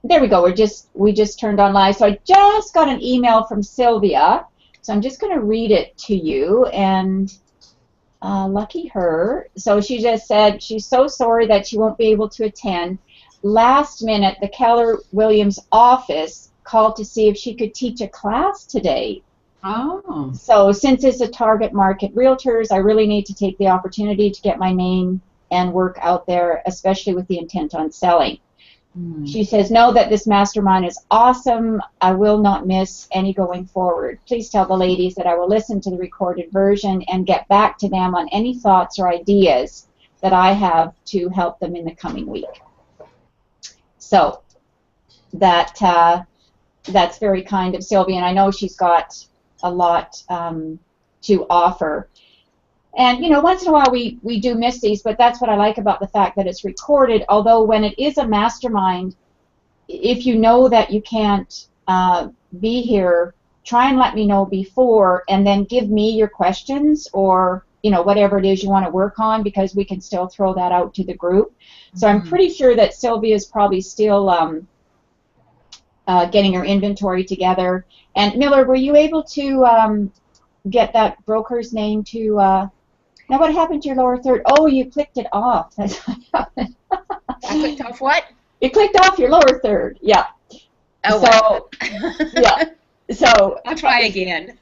there we go. We just turned on live. So I just got an email from Sylvia. So I'm just going to read it to you, and lucky her. So she just said she's so sorry that she won't be able to attend. Last minute, the Keller Williams office called to see if she could teach a class today. Oh. So since it's a target market realtors, I really need to take the opportunity to get my name and work out there, especially with the intent on selling. She says, know that this mastermind is awesome. I will not miss any going forward. Please tell the ladies that I will listen to the recorded version and get back to them on any thoughts or ideas that I have to help them in the coming week. So that's very kind of Sylvia, and I know she's got a lot to offer. And, you know, once in a while we do miss these, but that's what I like about the fact that it's recorded. Although when it is a mastermind, if you know that you can't be here, try and let me know before, and then give me your questions or, you know, whatever it is you want to work on, because we can still throw that out to the group. So I'm pretty sure that Sylvia's probably still getting her inventory together. And Miller, were you able to get that broker's name to... now what happened to your lower third? Oh, you clicked it off. That's what happened. I clicked off what? You clicked off your lower third. Yeah. Oh, so, yeah. So I'll try again.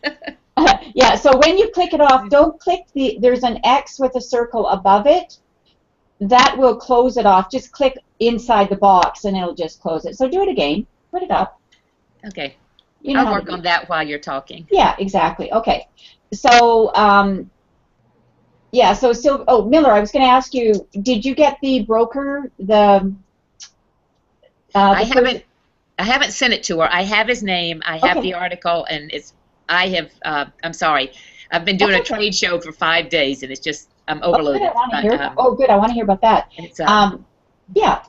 yeah, so when you click it off, don't click there's an X with a circle above it. That will close it off. Just click inside the box and it'll just close it. So do it again. Put it up. Okay. You know I'll work on that while you're talking. Yeah, exactly. Okay. So, yeah, so oh, Miller, I was going to ask you, did you get the broker, I haven't sent it to her. I have his name. I have the article, and I'm sorry. I've been doing a trade show for 5 days, and it's just, I'm overloaded. Oh, good. I want to hear about that. Yeah.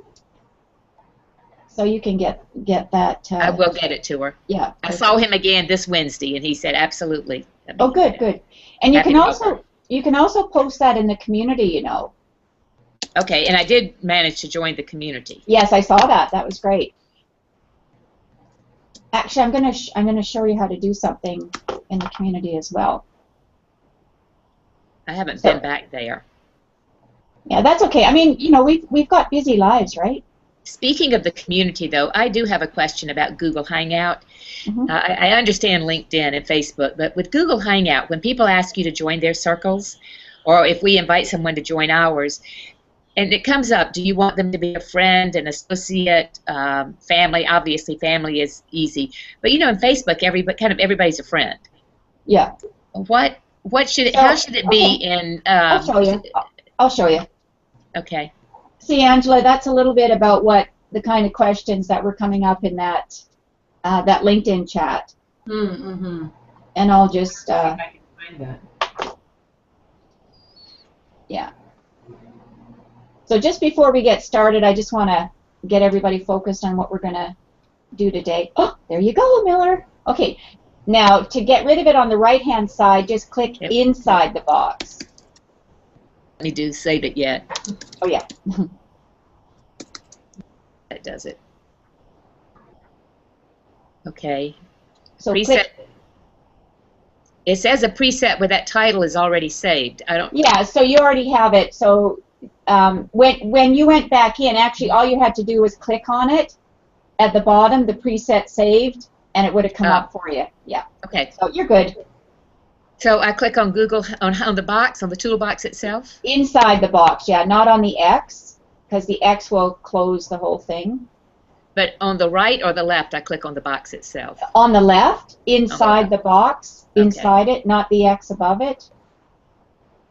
So you can get that. I will get it to her. Yeah. I saw him again this Wednesday, and he said absolutely. Oh, good, good. And you can also post that in the community, you know. Okay, and I did manage to join the community. Yes, I saw that. That was great. Actually, I'm gonna show you how to do something in the community as well. I haven't been back there. Yeah, that's okay. I mean, you know, we've got busy lives, right? Speaking of the community, though, I do have a question about Google Hangout. I understand LinkedIn and Facebook, but with Google Hangout, when people ask you to join their circles, or if we invite someone to join ours, and it comes up, do you want them to be a friend, an associate, family? Obviously, family is easy, but you know, in Facebook, everybody's a friend. Yeah. How should it be in? I'll show you. I'll show you. Okay. See, Angela, that's a little bit about what the kind of questions that were coming up in that that LinkedIn chat. And I'll just see if I can find that. Yeah. So just before we get started, I just want to get everybody focused on what we're going to do today. Oh, there you go, Miller. Okay. Now, to get rid of it on the right-hand side, just click inside the box. I need to save it yet. Oh, yeah. That does it. Okay. So preset. It says a preset, but that title is already saved. I don't. Yeah, so you already have it. So when you went back in, actually all you had to do was click on it at the bottom, the preset saved, and it would have come up for you. Yeah. Okay. So you're good. So I click on Google on the box, on the toolbox itself? Inside the box, yeah, not on the X, because the X will close the whole thing. But on the right or the left, I click on the box itself? On the left, inside the box, inside it, not the X above it.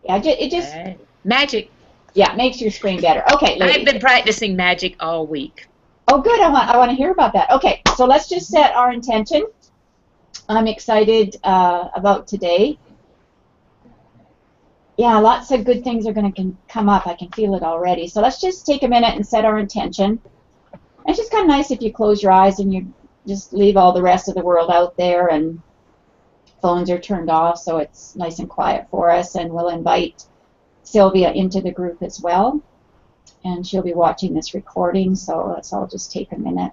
Yeah, it just... Magic. Yeah, makes your screen better. Okay, ladies. I've been practicing magic all week. Oh, good. I want to hear about that. Okay, so let's just set our intention. I'm excited about today. Yeah, lots of good things are going to come up. I can feel it already. So let's just take a minute and set our intention. It's just kind of nice if you close your eyes and you just leave all the rest of the world out there, and phones are turned off, so it's nice and quiet for us, and we'll invite Sylvia into the group as well. And she'll be watching this recording, so let's all just take a minute.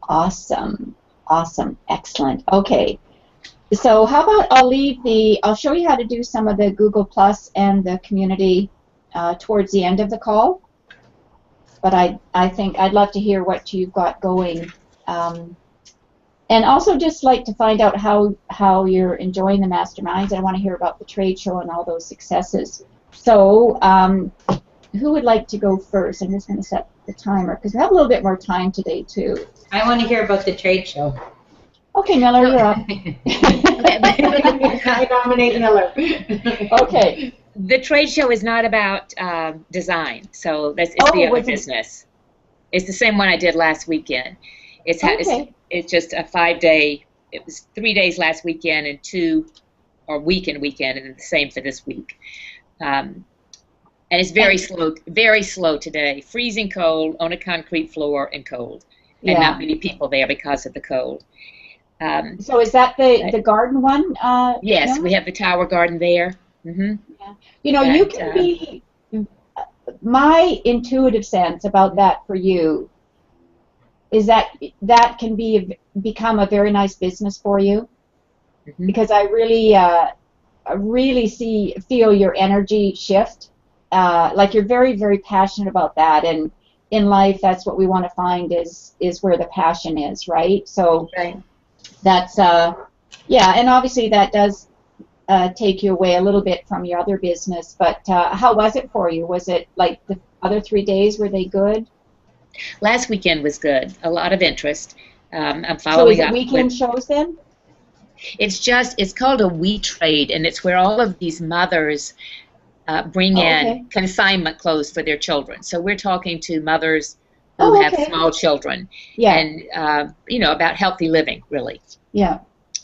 Awesome, awesome, excellent. Okay, so how about I'll show you how to do some of the Google Plus and the community towards the end of the call. But I think I'd love to hear what you've got going, and also just like to find out how you're enjoying the masterminds. I want to hear about the trade show and all those successes. So who would like to go first? I'm just going to set the timer because we have a little bit more time today too. I want to hear about the trade show. Okay, Miller, you're up. I nominate Miller. Okay. The trade show is not about design, so it's the other business. It's the same one I did last weekend. It's just a 5-day. It was 3 days last weekend and 2 or weekend, and the same for this week. And it's very slow today. Freezing cold on a concrete floor and cold, and not many people there because of the cold. So is that the garden one? Yes, we have the tower garden there. Mm-hmm. Yeah. You know, you can be. My intuitive sense about that for you is that can become a very nice business for you, because I really feel your energy shift. Like you're very, very passionate about that, and in life, that's what we want to find is where the passion is, right? So that's and obviously that does take you away a little bit from your other business. But how was it for you? Was it like the other 3 days? Were they good? Last weekend was good. A lot of interest. I'm following up. So is it weekend shows then? It's called a We Trade, and it's where all of these mothers bring in consignment clothes for their children. So we're talking to mothers who have small children, and about healthy living, really. Yeah.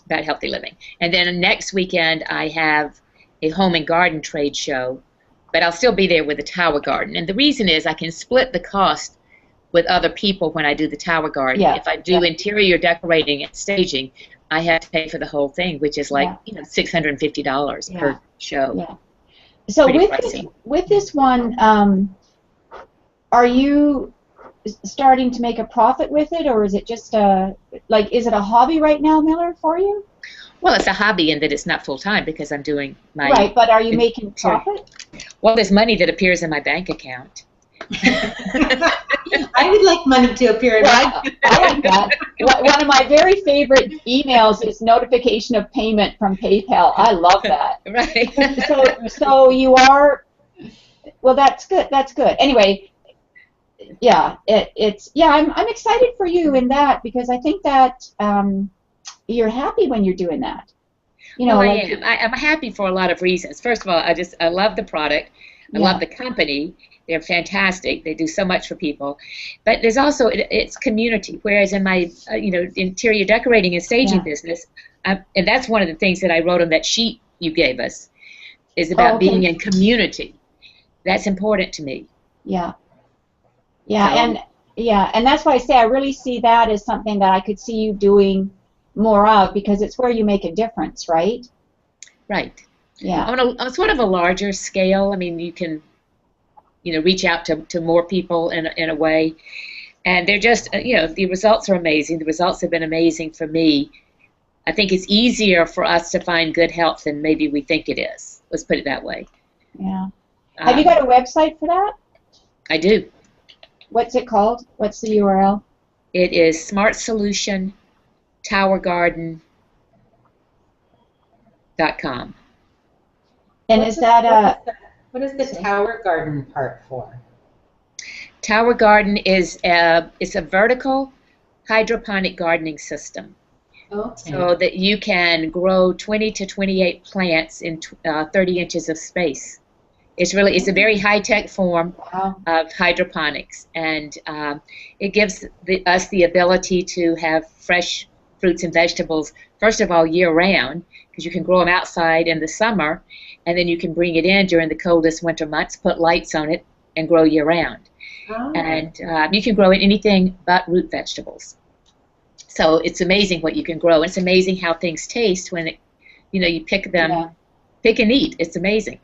About healthy living. And then next weekend I have a home and garden trade show, but I'll still be there with the tower garden. And the reason is I can split the cost with other people when I do the tower garden. If I do interior decorating and staging, I have to pay for the whole thing, which is like $650 per show. Yeah. So with this one, are you starting to make a profit with it, or is it just is it a hobby right now, Miller, for you? Well, it's a hobby in that it's not full time because I'm doing my but are you making profit? Well, there's money that appears in my bank account. I would like money to appear in my. I like that. One of my very favorite emails is notification of payment from PayPal. I love that. Right. So you are. Well, that's good. That's good. Anyway. Yeah, I'm excited for you in that because I think that you're happy when you're doing that. You know, well, I am. I'm happy for a lot of reasons. First of all, I love the product. I love the company. They're fantastic. They do so much for people. But there's also it's community. Whereas in my interior decorating and staging business, and that's one of the things that I wrote on that sheet you gave us, is about being in community. That's important to me. Yeah. Yeah, and that's why I say I really see that as something that I could see you doing more of because it's where you make a difference, right? Right. Yeah. On sort of a larger scale, I mean, you can, reach out to more people in a way, and they're just, the results are amazing. The results have been amazing for me. I think it's easier for us to find good health than maybe we think it is. Let's put it that way. Yeah. Have you got a website for that? I do. What's it called? What's the URL? It is Smart Solution TowerGarden.com. And is that what is the tower garden part for? Tower Garden is it's a vertical hydroponic gardening system. Okay. So that you can grow 20 to 28 plants in 30 inches of space. It's a very high-tech form of hydroponics, and it gives us the ability to have fresh fruits and vegetables, first of all, year-round, because you can grow them outside in the summer, and then you can bring it in during the coldest winter months, put lights on it, and grow year-round. Oh. And you can grow anything but root vegetables. So it's amazing what you can grow. It's amazing how things taste when you pick them, pick and eat. It's amazing.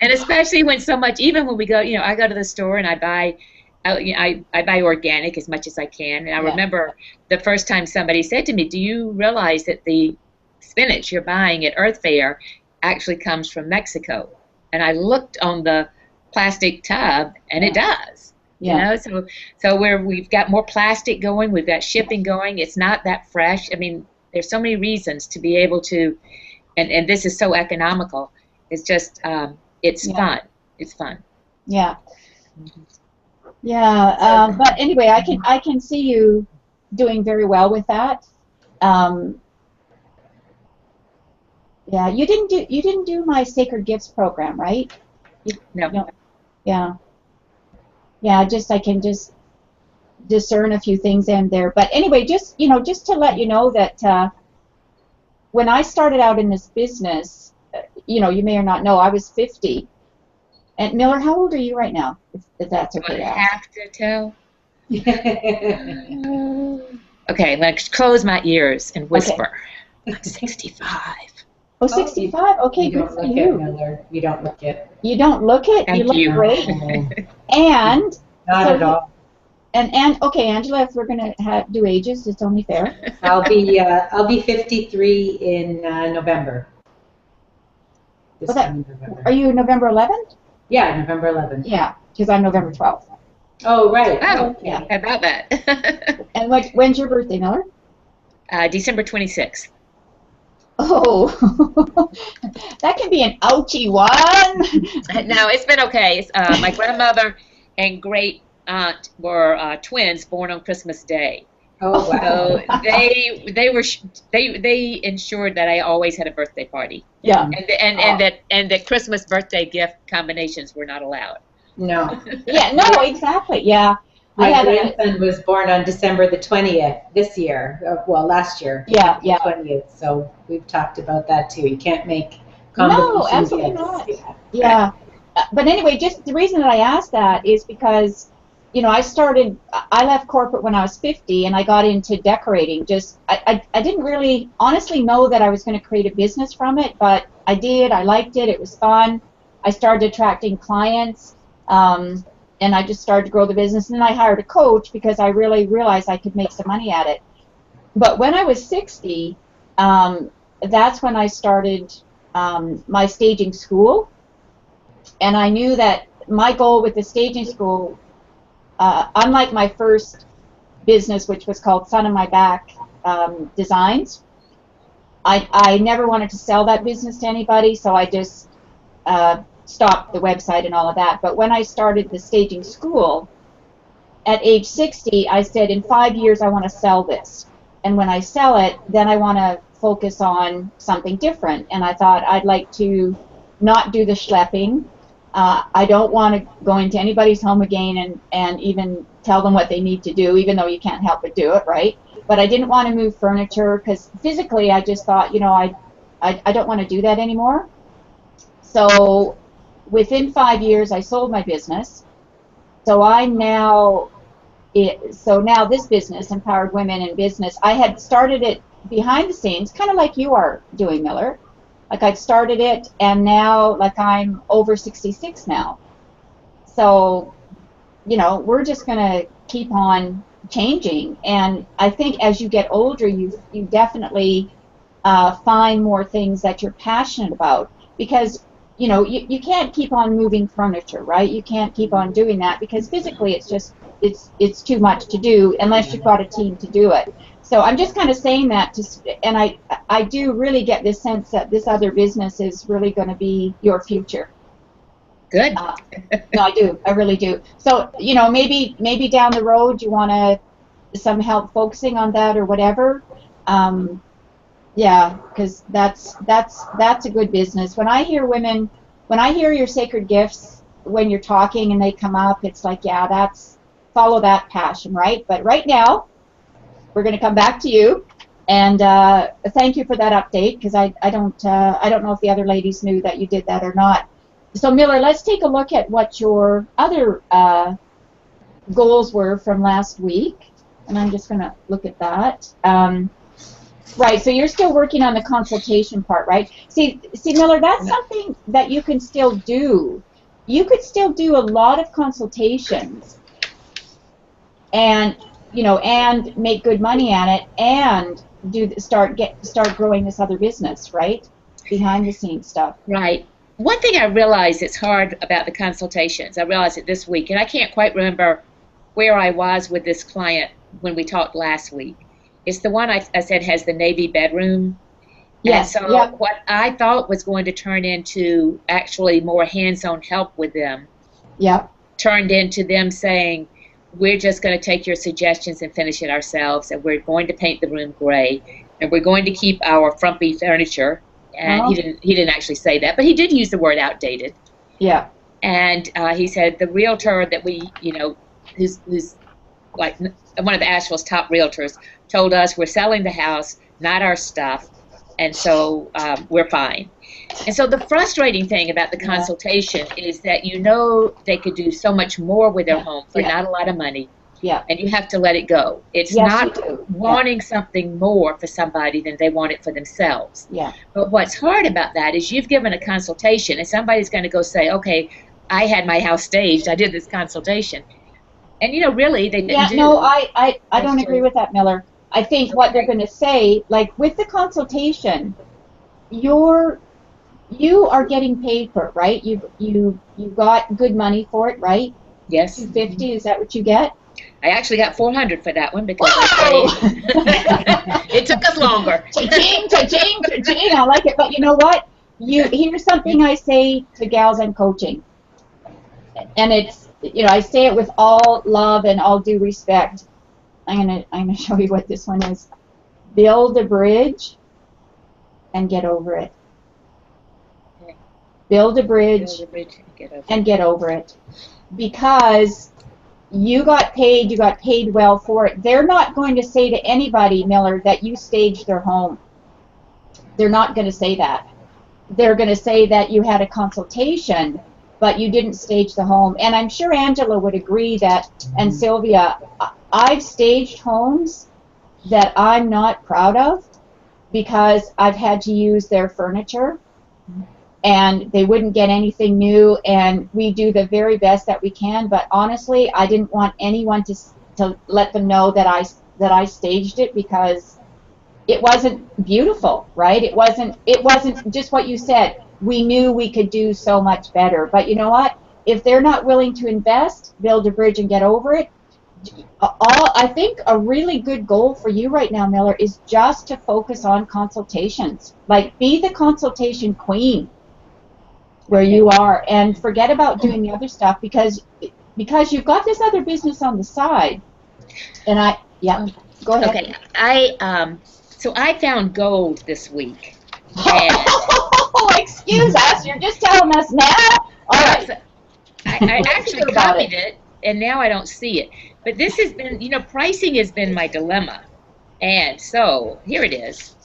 And especially when so much, even when we go, I go to the store and I buy, I buy organic as much as I can. And I remember the first time somebody said to me, "Do you realize that the spinach you're buying at Earth Fair actually comes from Mexico?" And I looked on the plastic tub, and it does. So we've got more plastic going, we've got shipping going. It's not that fresh. I mean, there's so many reasons to be able to, and this is so economical. It's just it's fun. It's fun. Yeah. Yeah. But anyway, I can see you doing very well with that. Yeah. You didn't do my Sacred Gifts program, right? No. Yeah. Yeah. I can just discern a few things in there. But anyway, just to let you know that when I started out in this business, you may or not know, I was 50. And Miller, how old are you right now? If that's okay to ask. I have to tell. Okay, let's close my ears and whisper. Okay. I'm 65. Oh, 65? Okay, good for you. Miller. You don't look it. You don't look it? Thank you look great. And not at all. And okay, Angela, if we're gonna do ages, it's only fair. I'll be 53 in November. November. Are you November 11th? Yeah, November 11th. Yeah, because I'm November 12th. Oh, right. Oh, yeah. How about that? And when's your birthday, Miller? December 26th. Oh, that can be an ouchy one. No, it's been okay. My grandmother and great aunt were twins born on Christmas Day. Oh, wow. So they ensured that I always had a birthday party. Yeah. And that Christmas birthday gift combinations were not allowed. No. Yeah. No. Exactly. Yeah. My grandson was born on December the 20th this year. Well, last year. Yeah. Yeah. 20th. So we've talked about that too. You can't make no, absolutely not. Yeah. But anyway, just the reason that I asked that is because, I left corporate when I was 50 and I got into decorating. I didn't really honestly know that I was going to create a business from it, but I did. I liked it. It was fun. I started attracting clients, and I just started to grow the business. And then I hired a coach because I really realized I could make some money at it. But when I was 60, that's when I started my staging school. And I knew that my goal with the staging school, unlike my first business, which was called Sun on My Back Designs, I never wanted to sell that business to anybody, so I just stopped the website and all of that. But when I started the staging school, at age 60, I said, in 5 years, I want to sell this. And when I sell it, then I want to focus on something different. And I thought I'd like to not do the schlepping. I don't want to go into anybody's home again and even tell them what they need to do, even though you can't help but do it, right? But I didn't want to move furniture because physically I just thought, I don't want to do that anymore. So within 5 years, I sold my business. So now this business, Empowered Women in Business, I had started it behind the scenes, kind of like you are doing, Miller. Like I'd started it, and now, like I'm over 66 now. So, we're just going to keep on changing. And I think as you get older, you definitely find more things that you're passionate about. Because, you can't keep on moving furniture, right? You can't keep on doing that because physically it's too much to do unless you've got a team to do it. So I'm just kind of saying that, and I do really get this sense that this other business is really going to be your future. Good. No, I do. I really do. So, maybe down the road you want some help focusing on that or whatever. Yeah, because that's a good business. When I hear your Sacred Gifts, when you're talking and they come up, it's like, yeah, follow that passion, right? But right now, we're going to come back to you, and thank you for that update because I don't know if the other ladies knew that you did that or not. So Miller, let's take a look at what your other goals were from last week, and I'm just going to look at that. Right, so you're still working on the consultation part, right? See, Miller, that's something that you can still do. You could still do a lot of consultations, and and make good money at it, and start growing this other business, right? Behind the scenes stuff. Right. One thing I realized that's hard about the consultations, I realized it this week, and I can't quite remember where I was with this client when we talked last week. It's the one I said has the Navy bedroom. Yes. And so what I thought was going to turn into actually more hands-on help with them turned into them saying, we're just going to take your suggestions and finish it ourselves, and we're going to paint the room gray, and we're going to keep our frumpy furniture. And he didn't actually say that, but he did use the word outdated. Yeah. And he said the realtor that we, who's like one of Asheville's top realtors, told us we're selling the house, not our stuff, and so we're fine. And so the frustrating thing about the consultation is that they could do so much more with their home for not a lot of money. Yeah. And you have to let it go. It's not wanting something more for somebody than they want it for themselves. Yeah. But what's hard about that is you've given a consultation, and somebody's going to go say, okay, I had my house staged, I did this consultation. And, really, they didn't do. No, I don't agree with that, Miller. I think what they're going to say, like with the consultation, you are getting paid for it, right? You got good money for it, right? Yes. $250, is that what you get? I actually got $400 for that one because it took us longer. Cha-ching, I like it. But you know what? Here's something I say to gals I'm coaching, and it's I say it with all love and all due respect. I'm gonna show you what this one is. Build a bridge and get over it. Build a bridge and get over it, because you got paid well for it. They're not going to say to anybody, Miller, that you staged their home. They're not going to say that. They're going to say that you had a consultation, but you didn't stage the home. And I'm sure Angela would agree that, and Sylvia, I've staged homes that I'm not proud of because I've had to use their furniture, and they wouldn't get anything new, and we do the very best that we can. But honestly, I didn't want anyone to let them know that I staged it, because it wasn't beautiful, right? It wasn't just what you said. We knew we could do so much better. But you know what? If they're not willing to invest, build a bridge and get over it, I think a really good goal for you right now, Miller, is just to focus on consultations. Like, be the consultation queen where you are, and forget about doing the other stuff, because you've got this other business on the side. And go ahead. Okay, so I found gold this week. Excuse us, you're just telling us now? All right. So I actually copied it, and now I don't see it. But this has been, pricing has been my dilemma. And so here it is.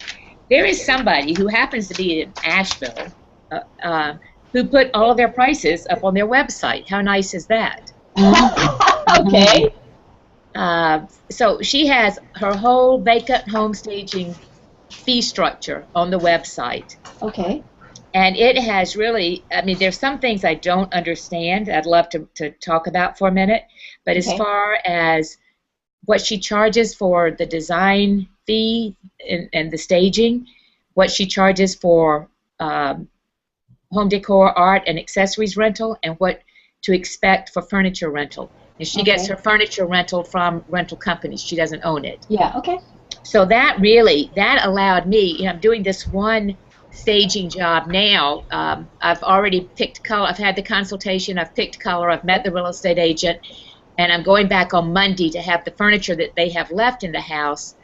There is somebody who happens to be in Asheville who put all of their prices up on their website. How nice is that? Okay. So she has her whole vacant home staging fee structure on the website. Okay. And it has really, there's some things I don't understand. I'd love to talk about for a minute. But as far as what she charges for the design fee and the staging, what she charges for home decor, art, and accessories rental, and what to expect for furniture rental. And she gets her furniture rental from rental companies. She doesn't own it. Yeah, okay. So that allowed me, I'm doing this one staging job now. I've already picked color. I've had the consultation. I've picked color. I've met the real estate agent. And I'm going back on Monday to have the furniture that they have left in the house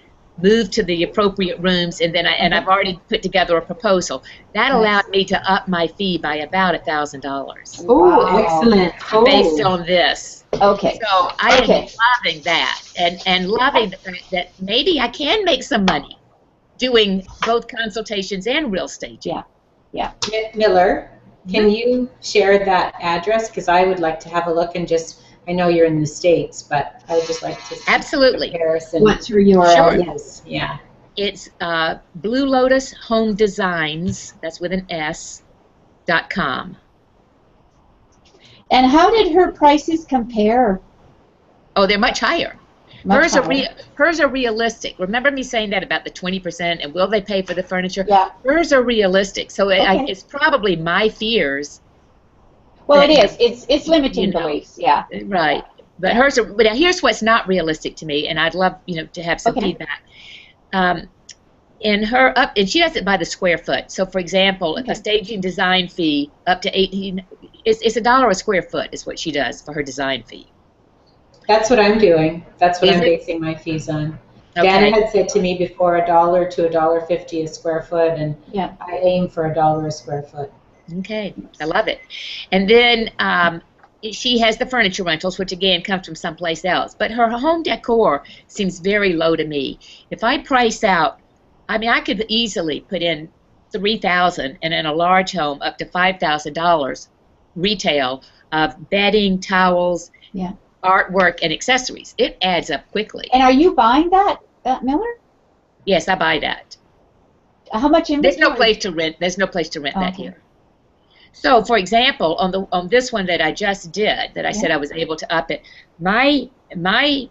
moved to the appropriate rooms, and then I've already put together a proposal. That allowed me to up my fee by about $1,000. Oh, excellent. Based on this. Okay. So I am loving that, and loving the fact that maybe I can make some money doing both consultations and real estate. Yeah. Miller, Can you share that address? Because I would like to have a look and just, I know you're in the States, but I would just like to see Absolutely. comparison. What's her URL? Sure. Yes, yeah. It's Blue Lotus Home Designs, that's with an S, .com. And how did her prices compare? Oh, they're much higher. Much higher. Hers are realistic. Remember me saying that about the 20% and will they pay for the furniture? Yeah. Hers are realistic. So Okay. it's probably my fears. Well, it is. It's limiting beliefs. Yeah. Right. But hers are. But here's what's not realistic to me, and I'd love to have some feedback. In her and she does it by the square foot. So, for example, a staging design fee up to 18. It's $1 a square foot is what she does for her design fee. That's what I'm doing. That's what I'm basing my fees on. Okay. Dana had said to me before $1 to $1.50 a square foot, and I aim for $1 a square foot. Okay, I love it. And then she has the furniture rentals, which again comes from someplace else. But her home decor seems very low to me. If I price out, I mean, I could easily put in $3,000 and in a large home up to $5,000 retail of bedding, towels, artwork, and accessories. It adds up quickly. And are you buying that, Miller? Yes, I buy that. How much inventory? There's no place to rent. There's no place to rent that here. So, for example, on this one that I just did, that I said I was able to up it, my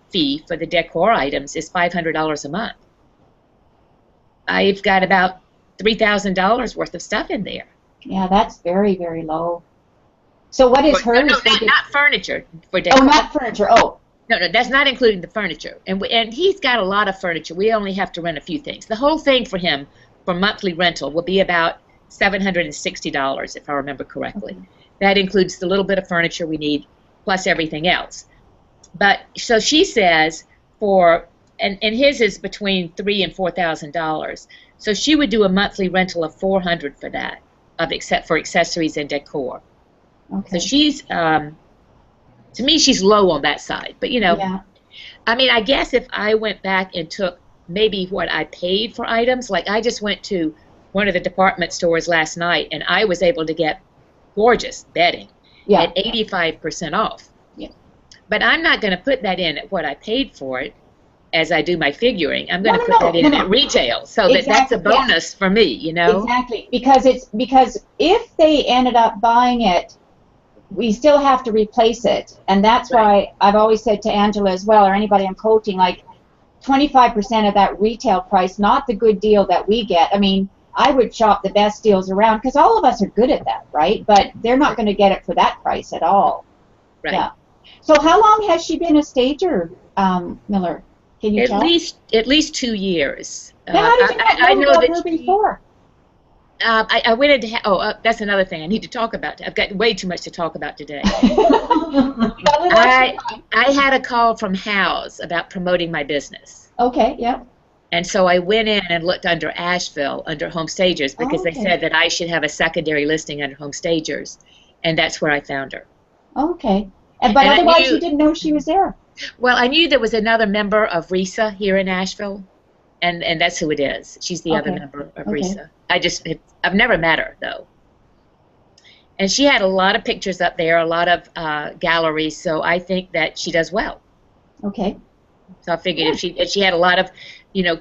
fee for the decor items is $500 a month. I've got about $3,000 worth of stuff in there. Yeah, that's very, very low. So what is hers? No, not furniture for decor. Oh, not furniture. Oh. No, that's not including the furniture. And he's got a lot of furniture. We only have to rent a few things. The whole thing for him, for monthly rental, will be about $760, if I remember correctly. Okay. That includes the little bit of furniture we need, plus everything else. But so she says and his is between $3,000 and $4,000. So she would do a monthly rental of $400 for that, except for accessories and decor. Okay. So she's, to me, she's low on that side. But I mean, I guess if I went back and took maybe what I paid for items, like I just went to one of the department stores last night, and I was able to get gorgeous bedding at 85% off. Yeah. But I'm not going to put that in at what I paid for it as I do my figuring. I'm going to put that in at retail, so that's a bonus for me, Exactly, because if they ended up buying it, we still have to replace it, and that's why I've always said to Angela as well, or anybody I'm coaching, like 25% of that retail price, not the good deal that we get. I mean, I would shop the best deals around because all of us are good at that, right? But they're not going to get it for that price at all. Right. Yeah. So how long has she been a stager, Miller? Can you tell? At least 2 years. Now, how did you know her before? I went into that's another thing I need to talk about. I've got way too much to talk about today. I had a call from House about promoting my business. Okay, yeah. And so I went in and looked under Asheville, under Home Stagers, because they said that I should have a secondary listing under Home Stagers, and that's where I found her. Okay. But otherwise you didn't know she was there. Well, I knew there was another member of RISA here in Asheville, and that's who it is. She's the other member of RISA. I've never met her, though. And she had a lot of pictures up there, a lot of galleries, so I think that she does well. Okay. So I figured if she had a lot of,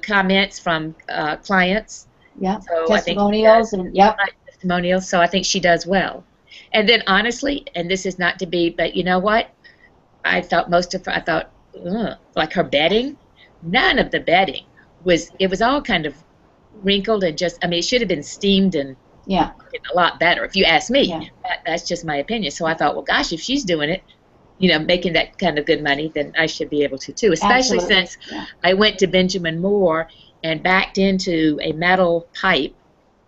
comments from clients. Yeah, so testimonials testimonials, so I think she does well. And then honestly, and this is not to be, but you know what? I thought like her bedding, none of the bedding it was all kind of wrinkled and it should have been steamed and a lot better, if you ask me. Yeah. That's just my opinion. So I thought, well, gosh, if she's doing it, making that kind of good money, then I should be able to too, especially since I went to Benjamin Moore and backed into a metal pipe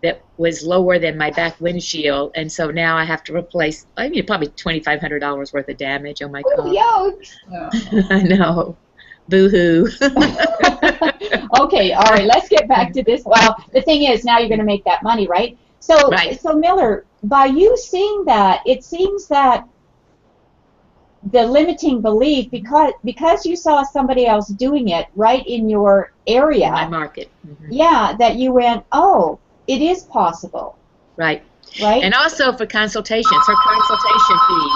that was lower than my back windshield, and so now I have to replace, probably $2,500 worth of damage on my car. Oh, yikes. I know. Boo-hoo. Okay, all right, let's get back to this. Well, the thing is, now you're going to make that money, right? So Miller, by you seeing that, it seems that the limiting belief, because you saw somebody else doing it right in your area, my market, that you went, oh, it is possible. Right. right? And also for consultations, her consultation fee.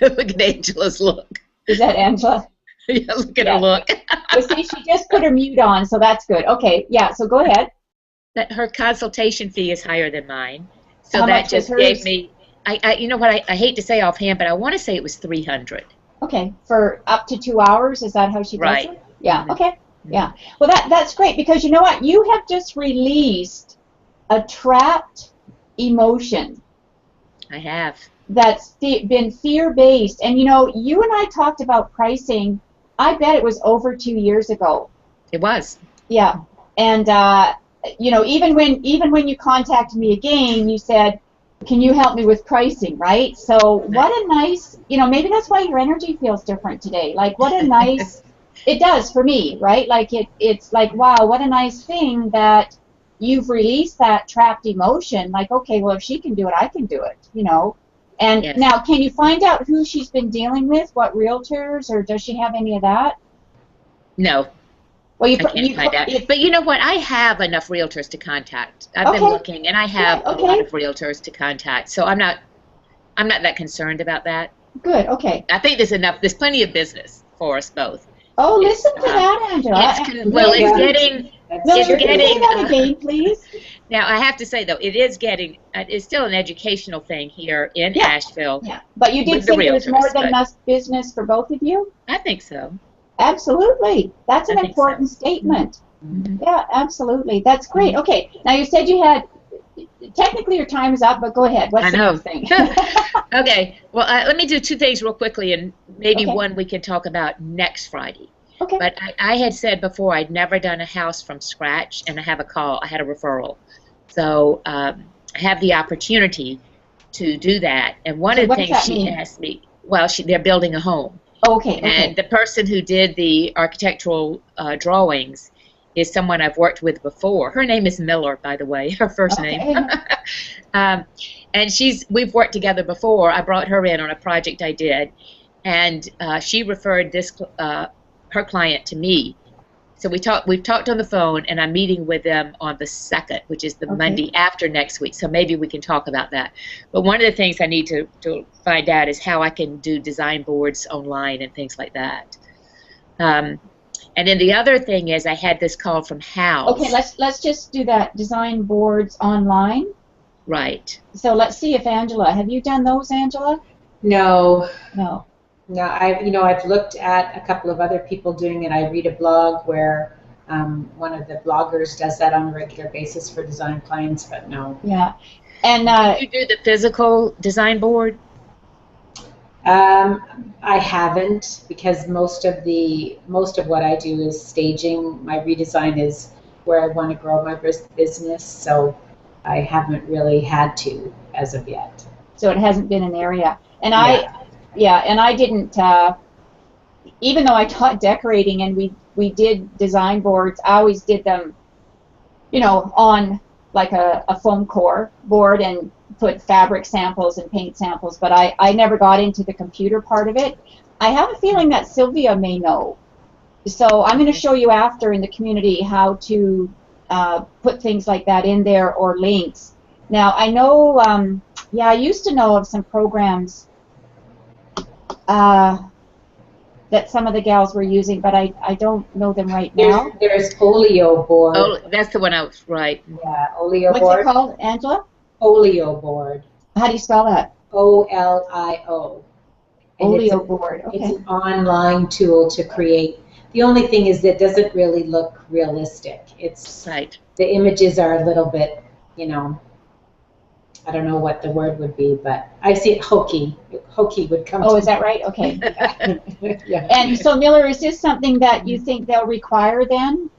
Look at Angela's look. Is that Angela? Yeah, look at her look. Well, see, she just put her mute on, so that's good. Okay, yeah, so go ahead. That her consultation fee is higher than mine. So How that much just was gave hers? me, you know what, I hate to say offhand, but I want to say it was 300. Okay, for up to 2 hours, is that how she does Right. it? Yeah, Mhm. okay, yeah. Well, that's great, because you know what? You have just released a trapped emotion I have. that's been fear-based. And you know, you and I talked about pricing, I bet it was over 2 years ago. It was. Yeah, and you know, even when you contacted me again, you said, "Can you help me with pricing?" Right? So what a nice, you know, maybe that's why your energy feels different today. Like what a nice, it does for me, right? Like it's like, wow, what a nice thing that you've released that trapped emotion. Like, okay, well, if she can do it, I can do it. You know. And Yes. now, can you find out who she's been dealing with? What realtors, or does she have any of that? No, Well, I can't find out. But you know what? I have enough realtors to contact. I've been looking, and I have a lot of realtors to contact. So I'm not that concerned about that. Good. Okay. I think there's enough. There's plenty of business for us both. Oh, listen to that, Angela. It's getting. Say that again, please. Now I have to say though, it is getting. It's still an educational thing here in Asheville. Yeah, but you did think there's more than enough business for both of you? I think so. Absolutely. That's an important statement. Mm-hmm. Yeah, absolutely. That's great. Okay. Now you said you had, technically your time is up, but go ahead. What's the next thing? Okay. Well, let me do two things real quickly, and maybe one we can talk about next Friday. Okay. But I had said before I'd never done a house from scratch, and I had a referral. So I have the opportunity to do that. And one of the things she asked me, well, they're building a home. Okay. And the person who did the architectural drawings is someone I've worked with before. Her name is Miller, by the way, her first name. And we've worked together before. I brought her in on a project I did, and she referred her client to me. So we've talked on the phone, and I'm meeting with them on the 2nd, which is the Monday after next week. So maybe we can talk about that. But one of the things I need to find out is how I can do design boards online and things like that. And then the other thing is I had this call from House. Okay, let's just do that. Design boards online. Right. So let's see if have you done those, Angela? No. No. No, I've looked at a couple of other people doing it. I read a blog where one of the bloggers does that on a regular basis for design clients, but no. Yeah. And do you do the physical design board? I haven't, because most of what I do is staging. My redesign is where I want to grow my business, so I haven't really had to as of yet. So it hasn't been an area. And I didn't, even though I taught decorating and we did design boards, I always did them, you know, on like a foam core board and put fabric samples and paint samples, but I never got into the computer part of it. I have a feeling that Sylvia may know. So I'm going to show you after in the community how to put things like that in there, or links. Now, I know, I used to know of some programs that some of the gals were using, but I don't know them right now. There's Olio board. Oh, that's the one I was right. Yeah, Olio board. What's it called, Angela? Olio board. How do you spell that? OLIO. Olio board. Okay. It's an online tool to create. The only thing is that it doesn't really look realistic. It's right. The images are a little bit, you know, I don't know what the word would be, but I see it hokey. Hokey would come. Oh, is that right? Okay. Yeah. And so, Miller, is this something that you think they'll require then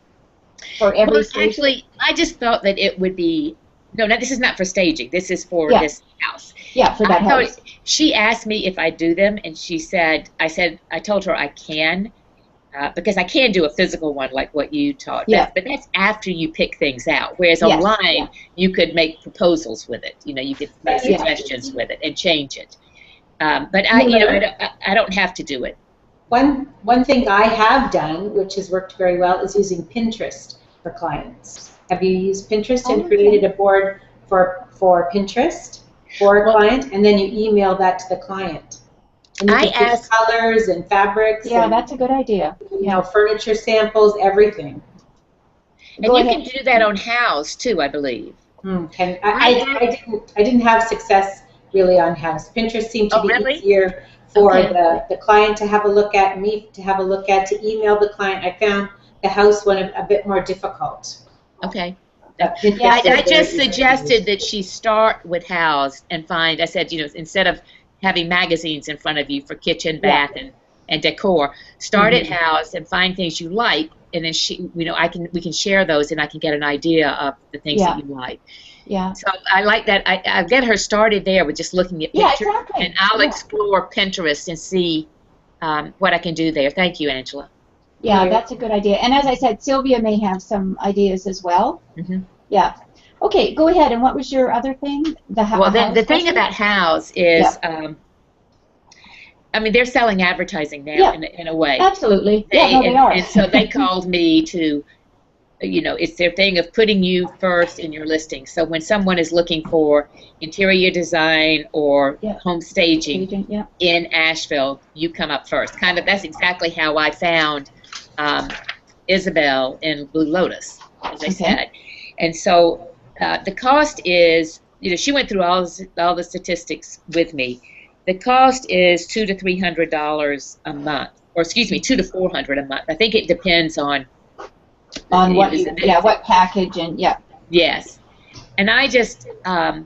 for every station? Actually, I just thought that it would be, no, this is not for staging. This is for this house. Yeah, for that house. She asked me if I do them, and I told her I can, because I can do a physical one like what you taught. Yeah. But that's after you pick things out. Whereas online, you could make proposals with it. You know, you could make suggestions with it and change it. But I don't have to do it. One thing I have done, which has worked very well, is using Pinterest for clients. Have you used Pinterest and Okay. created a board for Pinterest for a client, and then you email that to the client? And you I can choose asked, colors and fabrics Yeah, and, that's a good idea. you know, furniture samples, everything. and Go you ahead. can do that on House too, I believe. I didn't have success really on House. Pinterest seemed to Oh, be really? easier for Okay. the client to have a look at, me to have a look at, to email the client. I found the House one a bit more difficult. Okay. But Yeah, Pinterest is I very just easy to suggested use. that she start with House and find, I said, you know, instead of having magazines in front of you for kitchen, bath, and decor, start at House and find things you like, and then you know, we can share those, and I can get an idea of the things that you like. Yeah. So I like that. I'll get her started there with just looking at pictures, exactly. and I'll explore Pinterest and see what I can do there. Thank you, Angela. Yeah, that's a good idea. And as I said, Sylvia may have some ideas as well. Mm-hmm. Yeah. Okay, go ahead. And what was your other thing? Well, the thing about House is, I mean, they're selling advertising now in a way. Absolutely. They are. And so they called me to, you know, it's their thing of putting you first in your listing. So when someone is looking for interior design or home staging in Asheville, you come up first. Kind of, that's exactly how I found Isabel in Blue Lotus, as I said. And so the cost is, you know, she went through all the statistics with me. The cost is $200 to $300 a month, or excuse me, $200 to $400 a month. I think it depends on what what package and Yes, and I just I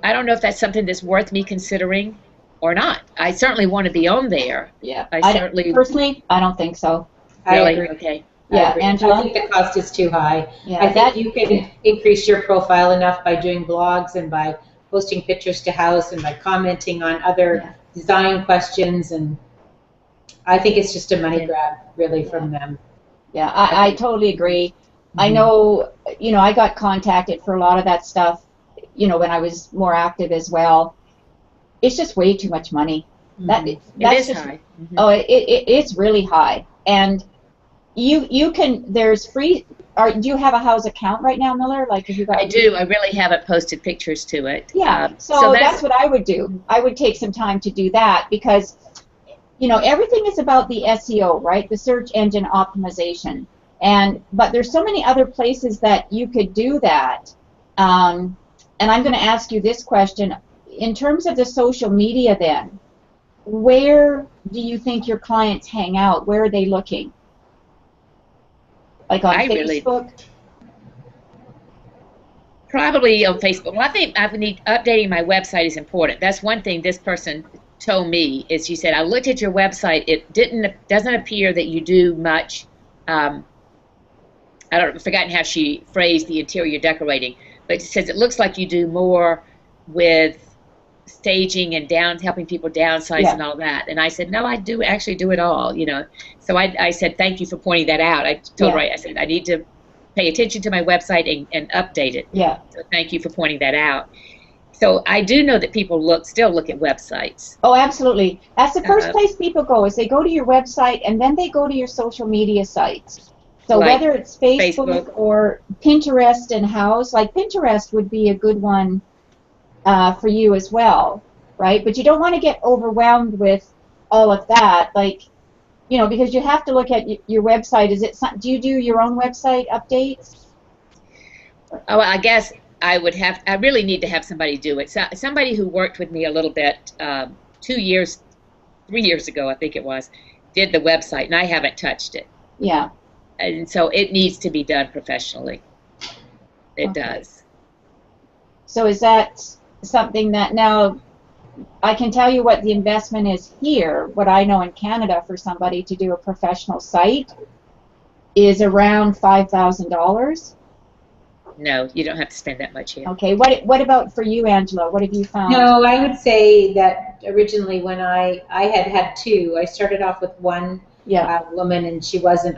don't know if that's something that's worth me considering or not. I certainly want to be on there. Yeah, personally, I don't think so. Really? I agree. Okay. Yeah, Angela? I think the cost is too high. Yeah, I think you can increase your profile enough by doing blogs and by posting pictures to House and by commenting on other design questions, and I think it's just a money grab really from them. Yeah, I totally agree. I know, you know, I got contacted for a lot of that stuff, you know, when I was more active as well. It's just way too much money. That's it is just, high. Oh, it's really high. And you can, there's free, do you have a House account right now, Miller? Like, have you got? I do. I really haven't posted pictures to it. Yeah, so that's what I would do. I would take some time to do that because, you know, everything is about the SEO, right? The search engine optimization. But there's so many other places that you could do that. And I'm going to ask you this question. In terms of the social media then, where do you think your clients hang out? Where are they looking? Like on Facebook? Probably on Facebook. Well, I think updating my website is important. That's one thing this person told me, is she said, I looked at your website. It doesn't appear that you do much. I've forgotten how she phrased the interior decorating, but she says it looks like you do more with staging and helping people downsize and all that. And I said, no, I do actually do it all, you know. So I said, thank you for pointing that out. I told her, I said, I need to pay attention to my website and update it. Yeah. So thank you for pointing that out. So I do know that people still look at websites. Oh, absolutely. That's the first place people go, is they go to your website and then they go to your social media sites. So like whether it's Facebook or Pinterest and House, like Pinterest would be a good one for you as well, right? But you don't want to get overwhelmed with all of that, like, you know, because you have to look at your website. Do you do your own website updates? Oh, I guess I really need to have somebody do it. So, somebody who worked with me a little bit 3 years ago, I think it was, did the website, and I haven't touched it. Yeah. And so it needs to be done professionally. It does. So is that something that now I can tell you what the investment is here? What I know in Canada for somebody to do a professional site is around $5,000. No, you don't have to spend that much here. Okay. What about for you, Angela? What have you found? No, I would say that originally when I had two. I started off with one woman, and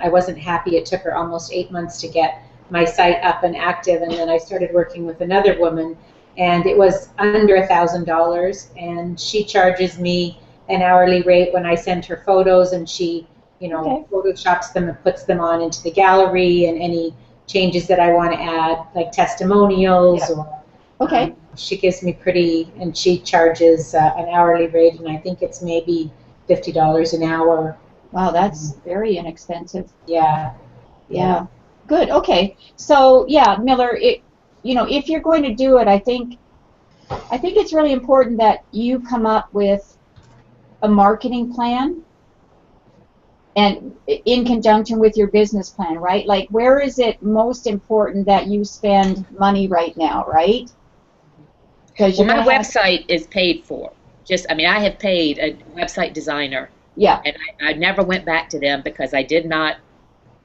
I wasn't happy. It took her almost 8 months to get my site up and active, and then I started working with another woman, and it was under $1,000, and she charges me an hourly rate when I send her photos, and she, you know, photoshops them and puts them on into the gallery, and any changes that I want to add, like testimonials, Yeah. or Okay. she gives me and she charges an hourly rate, and I think it's maybe $50 an hour. Wow, that's very inexpensive. Yeah. Yeah. Good. Okay. So yeah, Miller, if you're going to do it, I think it's really important that you come up with a marketing plan, and in conjunction with your business plan, right? Like, where is it most important that you spend money right now, right? Because my website is paid for. I have paid a website designer. Yeah. And I never went back to them because I did not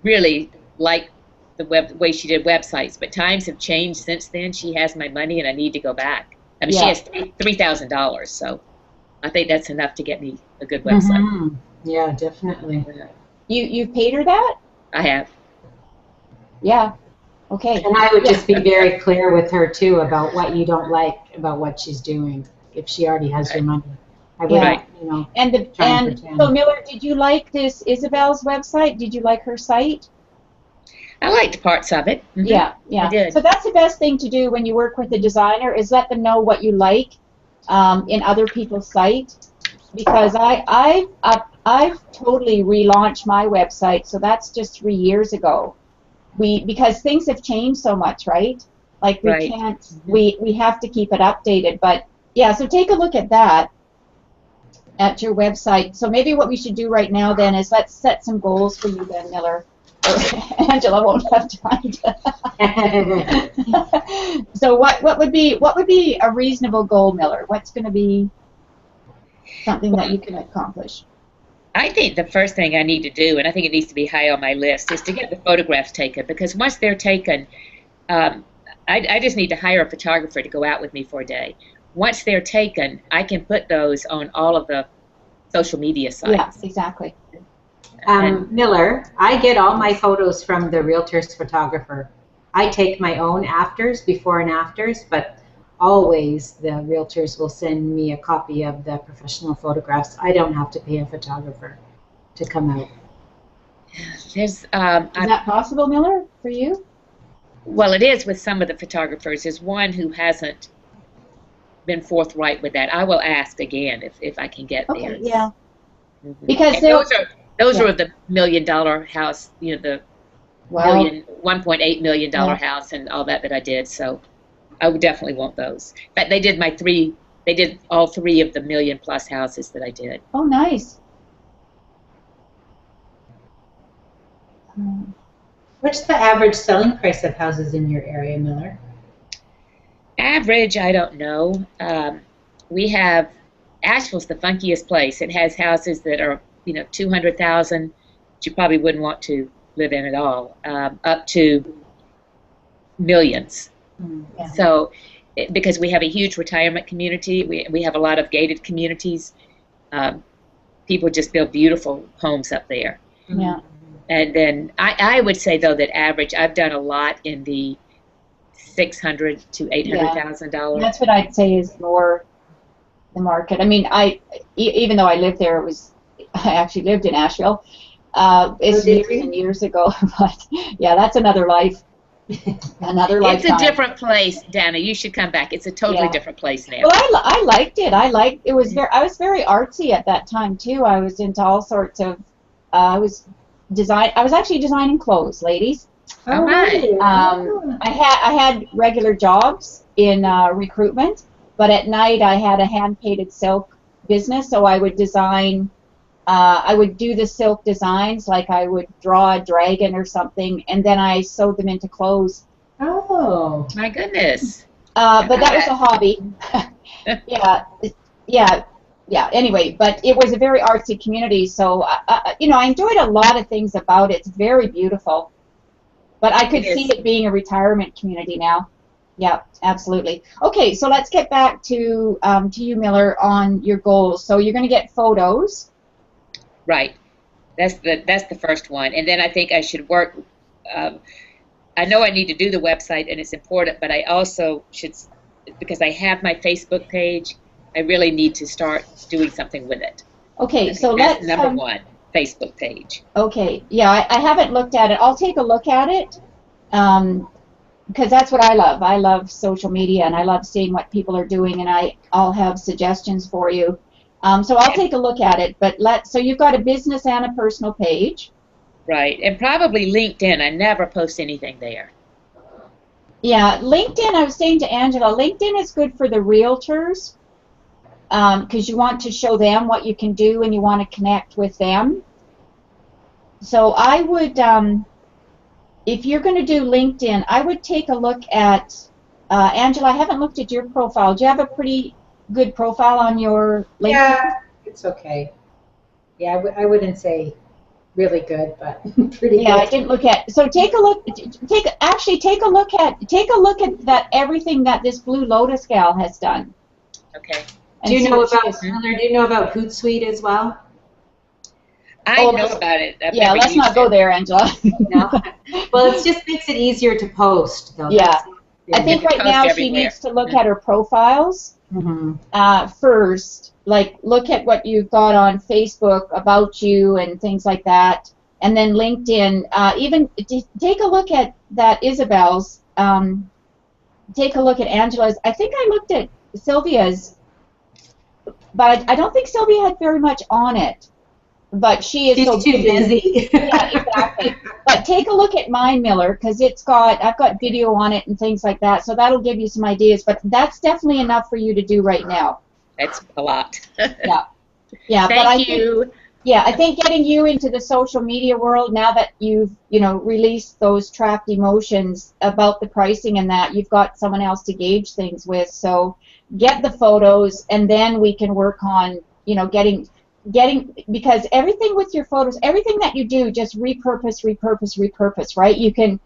really like the way she did websites. But times have changed since then. She has my money, and I need to go back. I mean, she has $3,000, so I think that's enough to get me a good website. Mm-hmm. Yeah, definitely. You've paid her that? I have. Yeah. Okay. And I would just be very clear with her too about what you don't like about what she's doing. If she already has your money, I wouldn't, And so, Miller, did you like this Isabel's website? Did you like her site? I liked parts of it. Mm-hmm. Yeah. I did. So that's the best thing to do when you work with a designer, is let them know what you like in other people's site. Because I've totally relaunched my website, so that's just 3 years ago. Because things have changed so much, right? Like we can't, we have to keep it updated. But yeah, so take a look at that at your website. So maybe what we should do right now then is let's set some goals for you then, Miller. Angela won't have time to. So what would be a reasonable goal, Miller? What's going to be something that you can accomplish? I think the first thing I need to do, and I think it needs to be high on my list, is to get the photographs taken, because once they're taken, I just need to hire a photographer to go out with me for a day. Once they're taken, I can put those on all of the social media sites. Yeah, exactly. Miller, I get all my photos from the realtor's photographer. I take my own afters, before and afters, but always the realtors will send me a copy of the professional photographs. I don't have to pay a photographer to come out. Is that possible, Miller, for you? Well, it is with some of the photographers. There's one who hasn't been forthright with that. I will ask again if I can get theirs. Yeah. Mm-hmm. Because those are the $1 million house, the $1.8 million house and all that I did. So I would definitely want those. But they did all 3 of the $1 million+ houses that I did. Oh, nice. What's the average selling price of houses in your area, Miller? Average, I don't know. We have, Asheville's the funkiest place. It has houses that are, 200,000, that you probably wouldn't want to live in at all, up to millions. Yeah. So, because we have a huge retirement community, we have a lot of gated communities. People just build beautiful homes up there. Yeah. And then I would say, though, that average, I've done a lot in the $600,000 to $800,000. That's what I'd say is more the market. I mean, even though I lived there, I actually lived in Asheville. It's years and years ago, but yeah, that's another life. Another lifetime. It's a different place, Dana. You should come back. It's a totally different place now. Well, I liked it. I was very artsy at that time too. I was into all sorts of. I was actually designing clothes, ladies. Oh, right. I had regular jobs in recruitment, but at night I had a hand-painted silk business, so I would design. I would do the silk designs, like I would draw a dragon or something, and then I sewed them into clothes. Oh, my goodness. But that was a hobby. Yeah. Anyway, but it was a very artsy community, so I enjoyed a lot of things about it. It's very beautiful. But I could see it being a retirement community now. Yeah, absolutely. Okay, so let's get back to you, Miller, on your goals. So you're going to get photos. Right. That's the first one. And then I think I should work. I know I need to do the website, and it's important, but I also should, because I have my Facebook page, I really need to start doing something with it. Okay, so that's number one, Facebook page. Okay, yeah, I haven't looked at it. I'll take a look at it, because that's what I love. I love social media, and I love seeing what people are doing, and I'll have suggestions for you. So I'll take a look at it. But so you've got a business and a personal page. Right, and probably LinkedIn. I never post anything there. Yeah, LinkedIn, I was saying to Angela, LinkedIn is good for the realtors because you want to show them what you can do and you want to connect with them. So I would, if you're going to do LinkedIn, I would take a look at, Angela, I haven't looked at your profile. Do you have a pretty good profile on your LinkedIn? Yeah, it's okay. Yeah, I wouldn't say really good, but pretty good. Yeah, I didn't look at. So take a look. Take a look at that everything that this Blue Lotus gal has done. Okay. Do you know about Hootsuite as well? I know about it. Yeah, let's not go there, Angela. No. Well, it just makes it easier to post, though. Yeah. I think right now she needs to look at her profiles first. Like, look at what you've got on Facebook about you and things like that. And then LinkedIn. Even take a look at that Isabel's. Take a look at Angela's. I think I looked at Sylvia's, but I don't think Sylvia had very much on it. But she's so too busy. Yeah, exactly. But take a look at Mind Miller because I've got video on it and things like that. So that'll give you some ideas. But that's definitely enough for you to do right now. That's a lot. Yeah. Thank you. I think getting you into the social media world now that you've released those trapped emotions about the pricing and that, you've got someone else to gauge things with. So get the photos and then we can work on getting because everything with your photos, everything that you do, just repurpose, right? You can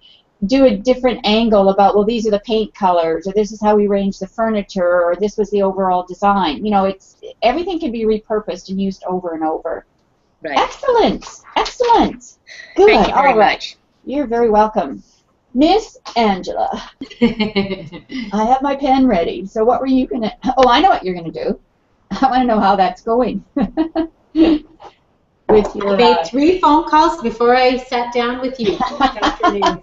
do a different angle about, well, these are the paint colors, or this is how we arrange the furniture, or this was the overall design. Everything can be repurposed and used over and over. Right. Excellent. Good. Thank you very much. You're very welcome. Miss Angela, I have my pen ready. So what were you going to... Oh, I know what you're going to do. I want to know how that's going. With your, I made 3 phone calls before I sat down with you this afternoon.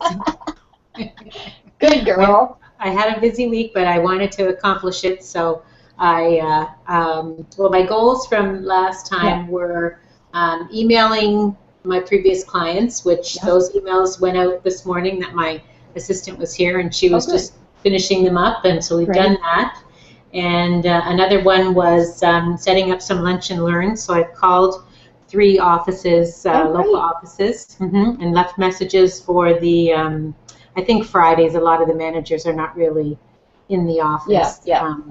Good girl. I had a busy week, but I wanted to accomplish it. So my goals from last time were emailing my previous clients, which those emails went out this morning that my assistant was here, and she was just finishing them up, and so we've done that. And another one was setting up some lunch and learn. So I've called 3 offices, local offices, and left messages for the, I think Fridays, a lot of the managers are not really in the office.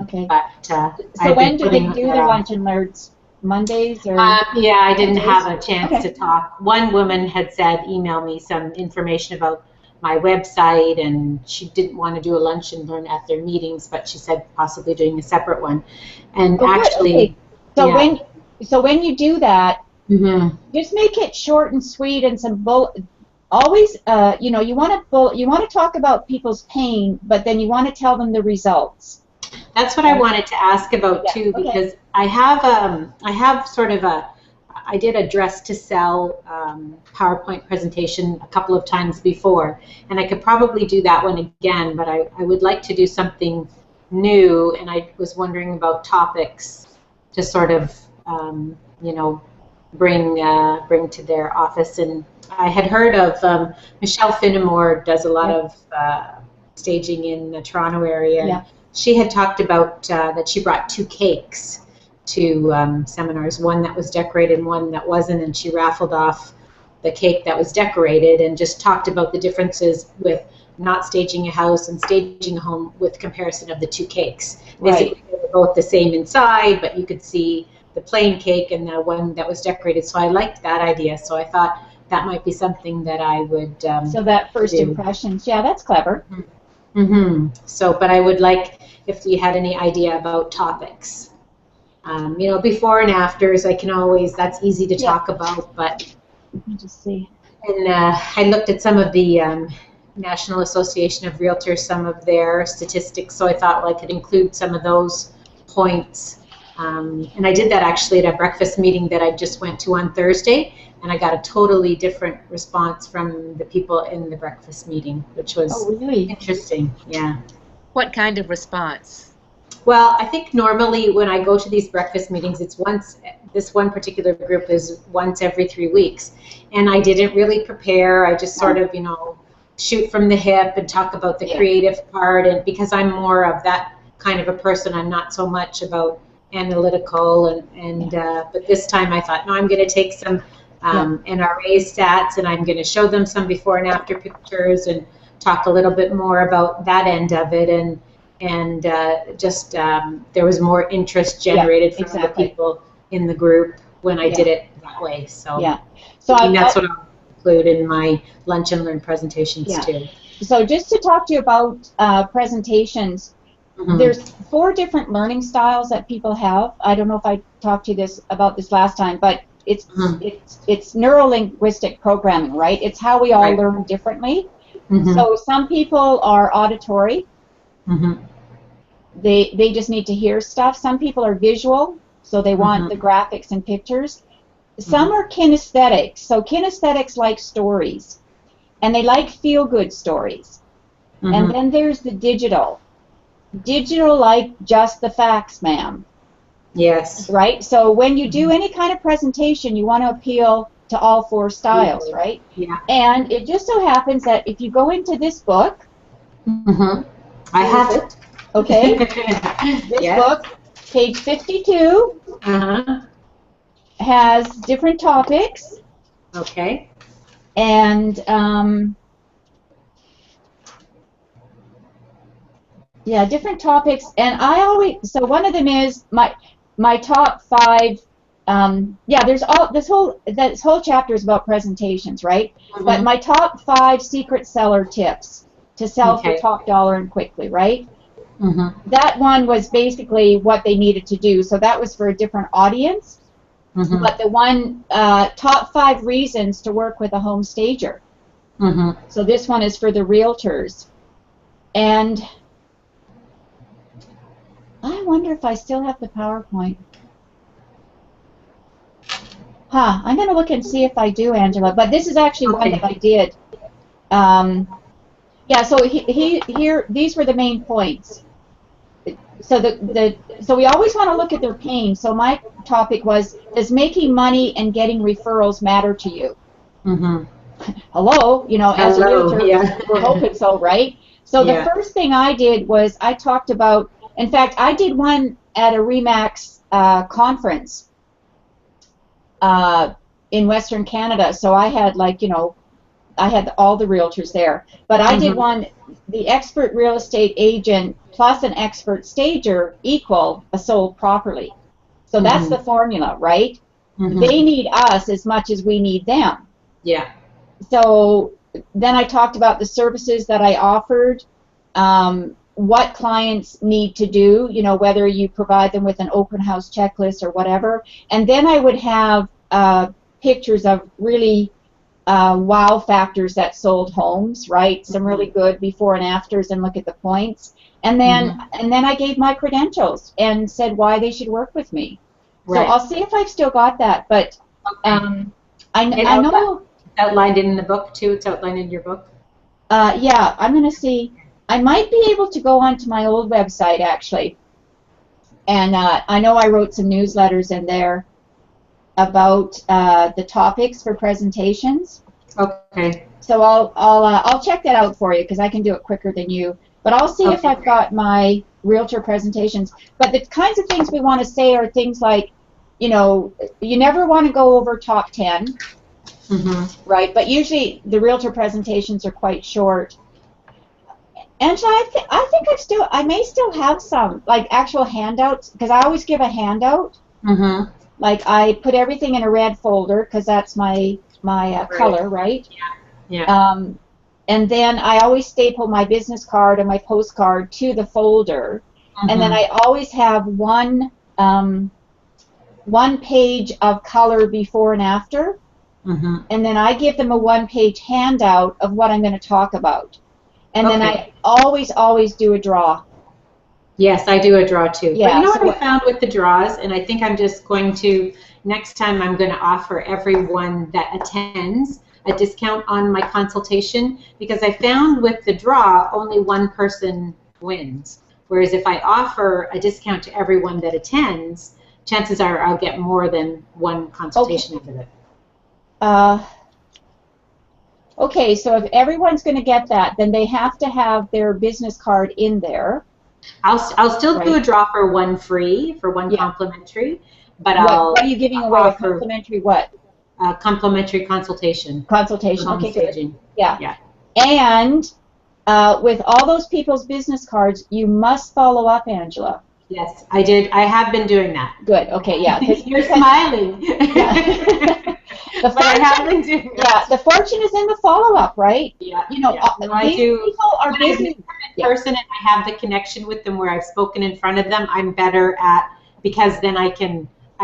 Okay. But, so when do they do the lunch and learns? Mondays? Or I didn't have a chance to talk. One woman had said, email me some information about my website, and she didn't want to do a lunch and learn at their meetings, but she said possibly doing a separate one. And actually, so when you do that, just make it short and sweet and some bullet. Always, you want to talk about people's pain, but then you want to tell them the results. That's what I wanted to ask about too, because I have sort of I did a dress to sell PowerPoint presentation a couple of times before, and I could probably do that one again, but I would like to do something new, and I was wondering about topics to sort of bring to their office. And I had heard of Michelle Finnemore does a lot of staging in the Toronto area. Yeah. She had talked about that she brought 2 cakes to seminars, one that was decorated and one that wasn't, and she raffled off the cake that was decorated and just talked about the differences with not staging a house and staging a home with comparison of the 2 cakes. Basically, they were both the same inside, but you could see the plain cake and the one that was decorated. So I liked that idea, so I thought that might be something that I would so that first impressions, that's clever. So, but I would like if you had any idea about topics. Before and afters, I can always, that's easy to talk about, but let me just see. And I looked at some of the National Association of Realtors, some of their statistics, so I thought, well, I could include some of those points And I did that actually at a breakfast meeting that I just went to on Thursday, and I got a totally different response from the people in the breakfast meeting, which was really interesting. Yeah. What kind of response? Well, I think normally when I go to these breakfast meetings, it's once, this one particular group is once every 3 weeks. And I didn't really prepare. I just sort of, shoot from the hip and talk about the creative part. And because I'm more of that kind of a person, I'm not so much about analytical. But this time I thought, no, I'm going to take some NRA stats and I'm going to show them some before and after pictures and talk a little bit more about that end of it. And there was more interest generated from the people in the group when I did it that way. So that's what I'll include in my lunch and learn presentations too. So just to talk to you about presentations, there's 4 different learning styles that people have. I don't know if I talked to you about this last time, but it's neuro-linguistic programming, right? It's how we all learn differently. So some people are auditory. They just need to hear stuff. Some people are visual, so they want the graphics and pictures. Some are kinesthetic. So kinesthetics like stories, and they like feel-good stories. And then there's the digital. Digital like just the facts, ma'am. Yes. Right? So when you do any kind of presentation, you want to appeal to all 4 styles, right? Yeah. And it just so happens that if you go into this book, I have it. Okay. This book, page 52, has different topics. Okay. And different topics. And I always, so one of them is my top 5. There's all this whole chapter is about presentations, right? But my top 5 secret seller tips to sell for top dollar and quickly, right? That one was basically what they needed to do. So that was for a different audience. But the one, top 5 reasons to work with a home stager. So this one is for the realtors. And I wonder if I still have the PowerPoint. I'm going to look and see if I do, Angela. But this is actually one that I did. So here, these were the main points. So so we always want to look at their pain. So my topic was, does making money and getting referrals matter to you? Hello, as a realtor, we're hoping so, right? So the first thing I did was I talked about, in fact, I did one at a REMAX conference in Western Canada. So I had I had all the realtors there. But I did one, the expert real estate agent plus an expert stager equal a sold properly. So that's the formula, right? They need us as much as we need them. Yeah. So then I talked about the services that I offered, what clients need to do, whether you provide them with an open house checklist or whatever. And then I would have pictures of really wow factors that sold homes, right? Some really good before and afters, and look at the points. And then I gave my credentials and said why they should work with me. Right. So I'll see if I've still got that. But I know outlined in the book too. It's outlined in your book. I'm going to see. I might be able to go onto my old website actually. And I know I wrote some newsletters in there about the topics for presentations. Okay. So I'll check that out for you because I can do it quicker than you. But I'll see if I've got my realtor presentations. But the kinds of things we want to say are things like, you never want to go over top 10, right? But usually the realtor presentations are quite short. Angela, I think I may still have some like actual handouts because I always give a handout. Like I put everything in a red folder because that's my color, right? Yeah. And then I always staple my business card and my postcard to the folder, and then I always have one page of color before and after, and then I give them a one-page handout of what I'm going to talk about, and then I always do a draw. Yes, I do a draw too. Yeah, but you know so what I found with the draws, and I think I'm just going to, next time I'm going to offer everyone that attends a discount on my consultation, because I found with the draw, only one person wins. Whereas if I offer a discount to everyone that attends, chances are I'll get more than one consultation out of it. Okay, so if everyone's going to get that, then they have to have their business card in there. I'll still do a draw for one free, for one complimentary, but what are you giving away? A complimentary what? Complimentary consultation. Consultation. Okay, staging. Good. Yeah. And with all those people's business cards, you must follow up, Angela. Yes, I did. I have been doing that. Good. Okay. Yeah. You're smiling. The fortune is in the follow-up, right? Yeah. You know, I do. People are busy. Person, and I have the connection with them where I've spoken in front of them. I'm better at, because then I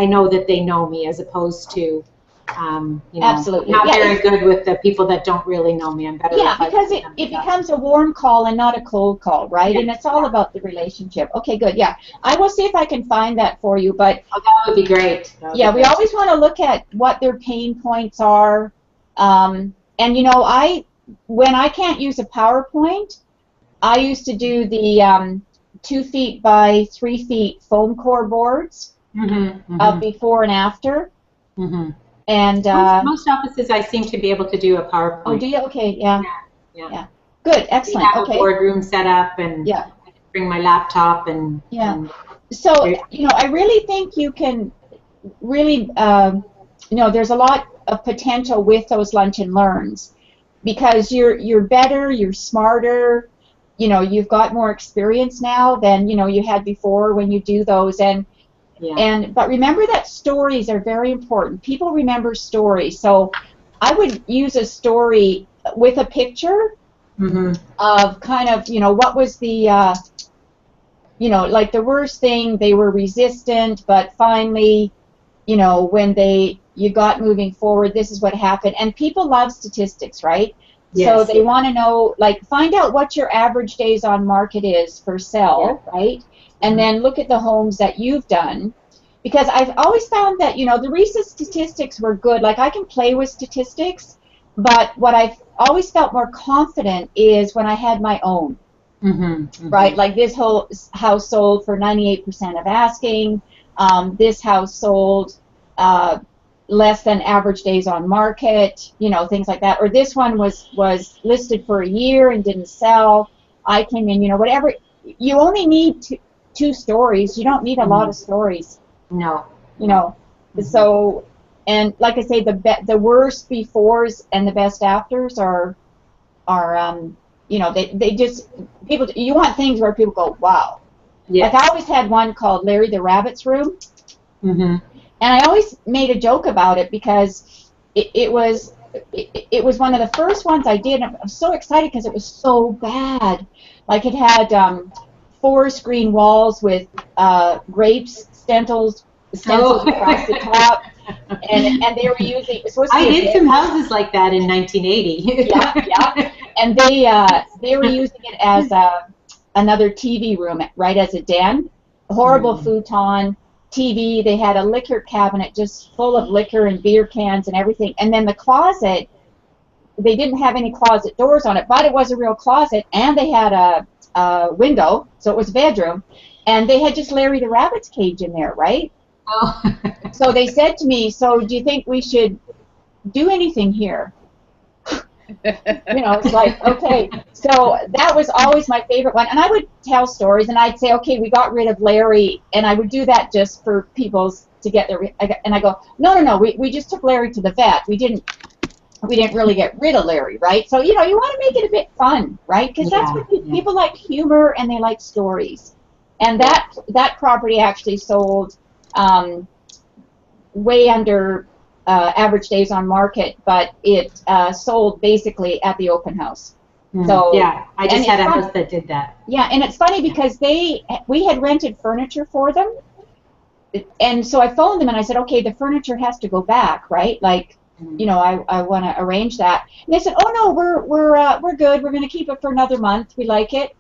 know that they know me, as opposed to, Absolutely. not very good with the people that don't really know me. I'm better. Because it becomes a warm call and not a cold call, right? And it's all about the relationship. Okay, good. Yeah, I will see if I can find that for you. But that would be great. We always want to look at what their pain points are. And when I can't use a PowerPoint, I used to do the 2 feet by 3 feet foam core boards of before and after. Mm-hmm. And most offices I seem to be able to do a PowerPoint. Oh, do you? Okay, yeah. Good, excellent. We have a boardroom set up, and I can bring my laptop and. So I really think you can really there's a lot of potential with those lunch and learns, because you're better, you're smarter, you've got more experience now than you had before when you do those. But remember that stories are very important. People remember stories. So I would use a story with a picture of kind of, what was the, like the worst thing, they were resistant, but finally, when you got moving forward, this is what happened. And people love statistics, right? Yes. So they want to know, like, find out what your average days on market is for sell, right? And then look at the homes that you've done, because I've always found that, the recent statistics were good. Like, I can play with statistics, but what I've always felt more confident is when I had my own, right? Like, this whole house sold for 98% of asking. This house sold less than average days on market, things like that. Or this one was listed for a year and didn't sell. I came in, whatever. You only need two stories. You don't need a lot of stories. No. So, and like I say, the worst befores and the best afters are they just, people, you want things where people go, wow. Yes. Like, I always had one called Larry the Rabbit's Room. And I always made a joke about it because it was one of the first ones I did. And I was so excited because it was so bad. Like, it had forest green walls with grapes stencils across the top, and they were using. I did some houses like that in 1980. And they were using it as another TV room, right, as a den. Horrible futon, TV. They had a liquor cabinet just full of liquor and beer cans and everything. And then the closet, they didn't have any closet doors on it, but it was a real closet, and they had a window, so it was a bedroom, and they had just Larry the Rabbit's cage in there, right? Oh. So they said to me, so do you think we should do anything here? It's like, okay. So that was always my favorite one. And I would tell stories, and I'd say, okay, we got rid of Larry, and I would do that just for people to get their, and I go, no, we just took Larry to the vet. We didn't really get rid of Larry, right? So, you want to make it a bit fun, right? Because that's what people like, humor, and they like stories. And that property actually sold way under average days on market, but it sold basically at the open house. So I just had a house that did that. Yeah, and it's funny because we had rented furniture for them, and so I phoned them and I said, okay, the furniture has to go back, right? Like, I want to arrange that. And they said, oh no, we're good. We're going to keep it for another month. We like it.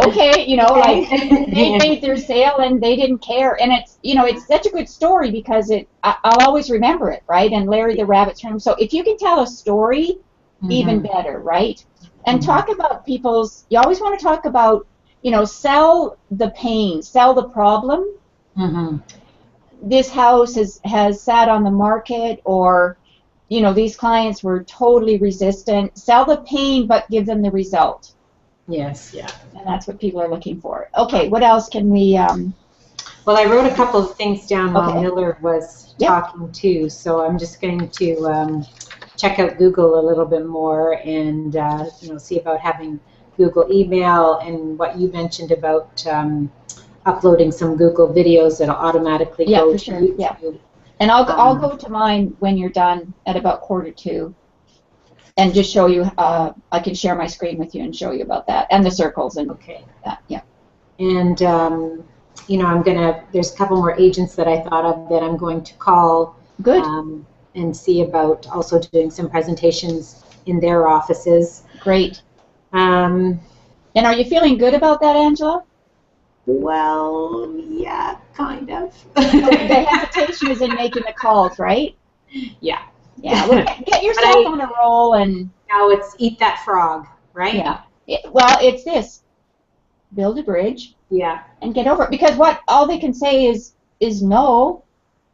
okay, like they made their sale and they didn't care. And it's, it's such a good story because I'll always remember it, right? And Larry the Rabbit's Room. So if you can tell a story, even better, right? And talk about you always want to talk about, sell the pain, sell the problem. This house has sat on the market, or, these clients were totally resistant. Sell the pain, but give them the result. Yes, yeah. And that's what people are looking for. Okay, what else can we... Well, I wrote a couple of things down while Miller was talking too, so I'm just going to check out Google a little bit more and see about having Google email, and what you mentioned about uploading some Google videos that'll automatically go to YouTube. Yeah. And I'll go to mine when you're done at about 1:45. And just show you, I can share my screen with you and show you about that, and the circles and that, yeah. And, there's a couple more agents that I thought of that I'm going to call. Good. And see about also doing some presentations in their offices. Great. And are you feeling good about that, Angela? Well, yeah, kind of. The hesitation is in making the calls, right? Yeah. Yeah, well, get yourself on a roll, and now it's eat that frog, right? Yeah. Well, it's this: build a bridge. Yeah. And get over it, because all they can say is no,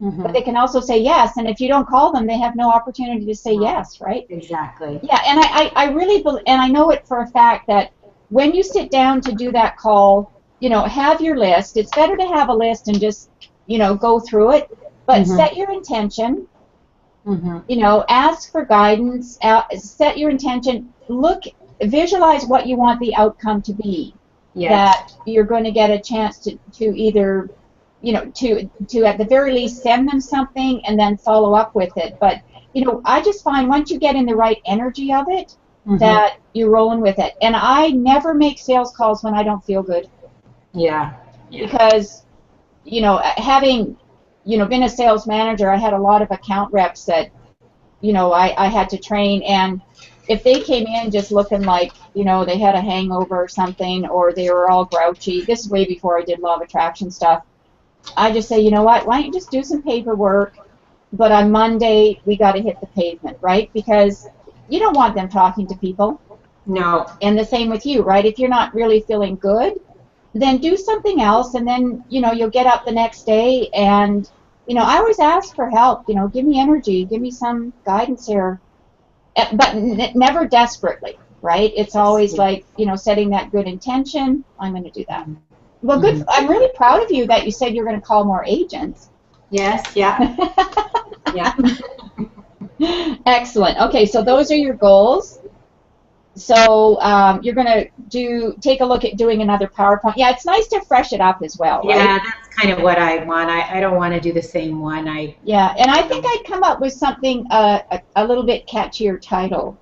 but they can also say yes. And if you don't call them, they have no opportunity to say yes, right? Exactly. Yeah, and I really believe, and I know it for a fact that when you sit down to do that call, have your list. It's better to have a list and just go through it, but set your intention. Ask for guidance, set your intention, visualize what you want the outcome to be. Yes. That you're going to get a chance to either, to at the very least send them something and then follow up with it. But, I just find once you get in the right energy of it, that you're rolling with it. And I never make sales calls when I don't feel good. Yeah. Because, having been a sales manager, I had a lot of account reps that, I had to train, and if they came in just looking like, they had a hangover or something, or they were all grouchy, this is way before I did law of attraction stuff, I just say, what, why don't you just do some paperwork, but on Monday, we got to hit the pavement, right? Because you don't want them talking to people. No. And the same with you, right? If you're not really feeling good, then do something else, and then, you'll get up the next day, and, I always ask for help, give me energy, give me some guidance here, but never desperately, right? It's always like, setting that good intention, I'm going to do that. Well, good. I'm really proud of you that you said you're going to call more agents. Yes, yeah. Yeah. Excellent. Okay, so those are your goals. So you're going to take a look at doing another PowerPoint. Yeah, it's nice to fresh it up as well, right? Yeah, that's kind of what I want. I don't want to do the same one. Yeah, and I think I'd come up with something a little bit catchier title.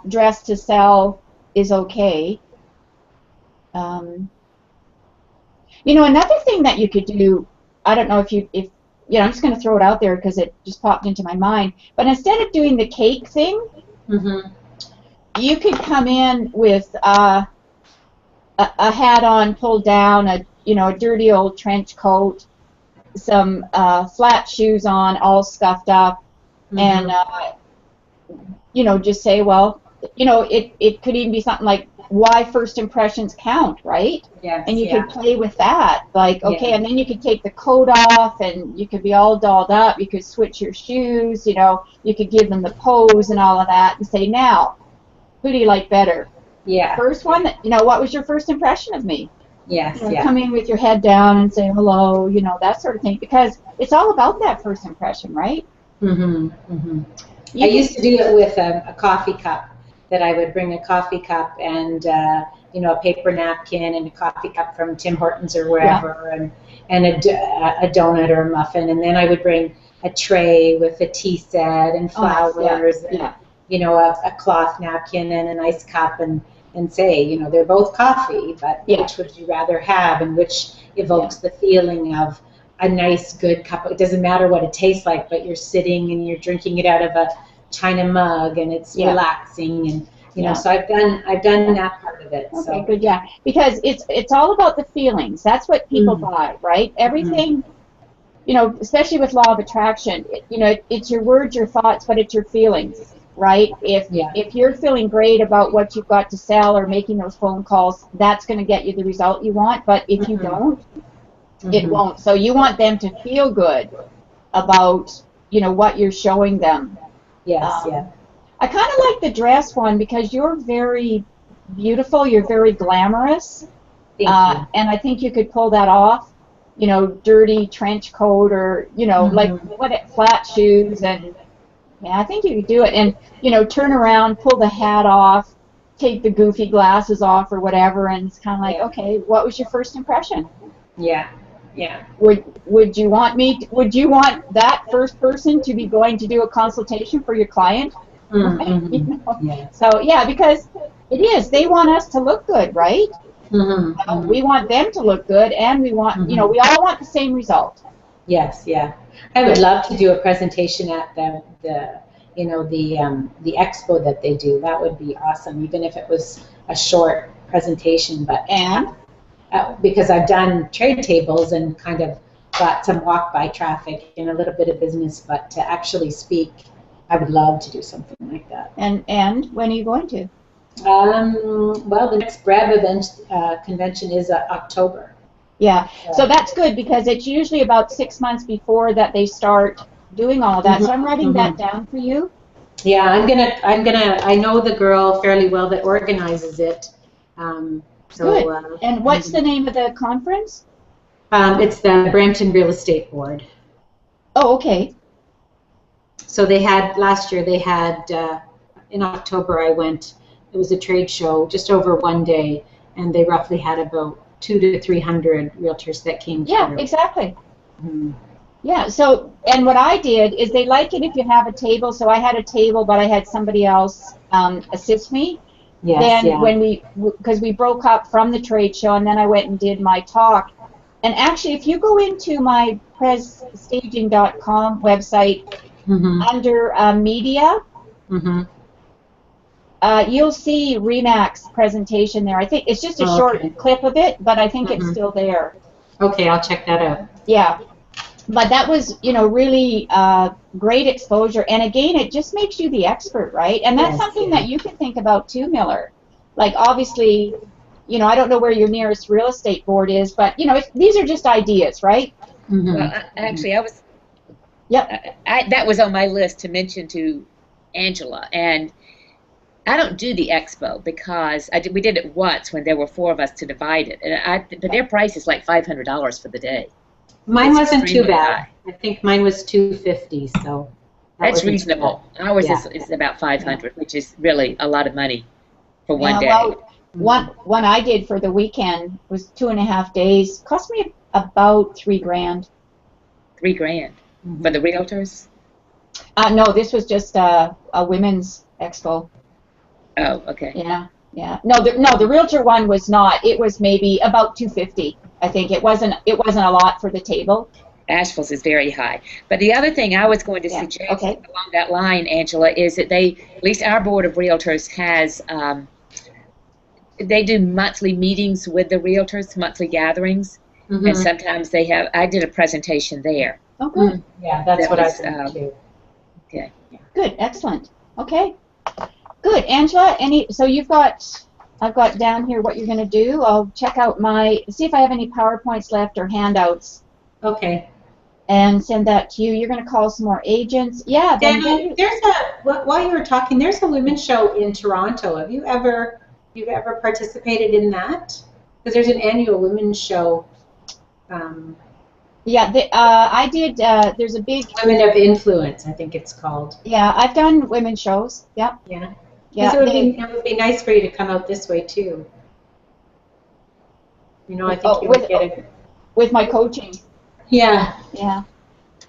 Dress to Sell is Okay. Another thing that you could do, I don't know if I'm just going to throw it out there because it just popped into my mind, but instead of doing the cake thing, you could come in with a hat on, pulled down, a dirty old trench coat, some flat shoes on, all scuffed up, and just say, well, it could even be something like, why first impressions count, right? Yes. And you could play with that, like, okay, and then you could take the coat off, and you could be all dolled up. You could switch your shoes, you could give them the pose and all of that, and say, now, who do you like better? Yeah. First one, what was your first impression of me? Yes. Come in with your head down and say hello, that sort of thing, because it's all about that first impression, right? I used to do it with a coffee cup. That I would bring a coffee cup and a paper napkin and a coffee cup from Tim Hortons or wherever, and a donut or a muffin, and then I would bring a tray with a tea set and flowers, and, a cloth napkin and a nice cup, and say, they're both coffee, but which would you rather have, and which evokes the feeling of a nice, good cup. It doesn't matter what it tastes like, but you're sitting and you're drinking it out of a China mug, and it's relaxing, You know, so I've done that part of it. Okay, so. good, yeah. Because it's all about the feelings. That's what people buy, right? Everything, you know, especially with law of attraction, you know, it's your words, your thoughts, but it's your feelings, right? If you're feeling great about what you've got to sell or making those phone calls, that's going to get you the result you want. But if you don't, it won't. So you want them to feel good about, you know, what you're showing them. Yes, yeah. I kind of like the dress one because you're very beautiful. You're very glamorous. Thank you. And I think you could pull that off. You know, dirty trench coat or, you know, like flat shoes. And yeah, I think you could do it. And, you know, turn around, pull the hat off, take the goofy glasses off or whatever. And it's kind of like, okay, what was your first impression? Yeah. Yeah. Would you want that first person to be going to do a consultation for your client? You know? Yeah. So yeah, because it is, they want us to look good, right? We want them to look good, and we want, you know, we all want the same result. Yes, yeah. I would love to do a presentation at the you know, the expo that they do. That would be awesome, even if it was a short presentation. But because I've done trade tables and kind of got some walk-by traffic and a little bit of business, but to actually speak, I would love to do something like that. And when are you going to? Well, the next BREV event convention is October. Yeah, so that's good because it's usually about 6 months before that they start doing all of that. So I'm writing that down for you. Yeah, I know the girl fairly well that organizes it. Good. And what's the name of the conference? It's the Brampton Real Estate Board. Oh, okay. So they had, last year they had, in October I went, it was a trade show just over one day, and they roughly had about 200 to 300 realtors that came through. Yeah, exactly. Yeah, so, and what I did is they like it if you have a table, so I had a table, but I had somebody else assist me. Yes, then when because we broke up from the trade show, and then I went and did my talk. And actually, if you go into my presstaging.com website, under media, you'll see Remax's presentation there. I think it's just a short clip of it, but I think it's still there. Okay, I'll check that out. Yeah, but that was, you know, really great exposure. And again, it just makes you the expert, right? And that's something that you can think about too, Miller. Like, obviously, you know, I don't know where your nearest real estate board is, but, you know, these are just ideas, right? Well, actually, I was... that was on my list to mention to Angela, and I don't do the expo because we did it once when there were 4 of us to divide it, and but their price is like $500 for the day. Mine wasn't too bad. I think mine was $250, so that's reasonable. Ours is about $500, which is really a lot of money for one day. Well, one I did for the weekend was 2.5 days. Cost me about $3 grand. $3 grand. For the realtors? No, this was just a women's expo. Oh, okay. Yeah, yeah. No, the realtor one was not. It was maybe about $250. I think it wasn't a lot for the table. Asheville's is very high. But the other thing I was going to suggest along that line, Angela, is that at least our board of realtors has, they do monthly meetings with the realtors, monthly gatherings, and sometimes they have. I did a presentation there. Oh, good. Yeah, that's what I was too. Okay. Good, excellent. Okay, good. Angela, so I've got down here what you're going to do. I'll check out see if I have any PowerPoints left or handouts. Okay. And send that to you. You're going to call some more agents. Yeah. Danny, while you were talking, there's a women's show in Toronto. Have you ever participated in that? Because there's an annual women's show. Yeah, I did. There's a big Women of Influence, I think it's called. Yeah, I've done women's shows. Yep. Yeah. Yeah. It would be nice for you to come out this way too. You know, I think you would get it with my coaching. Yeah. Yeah.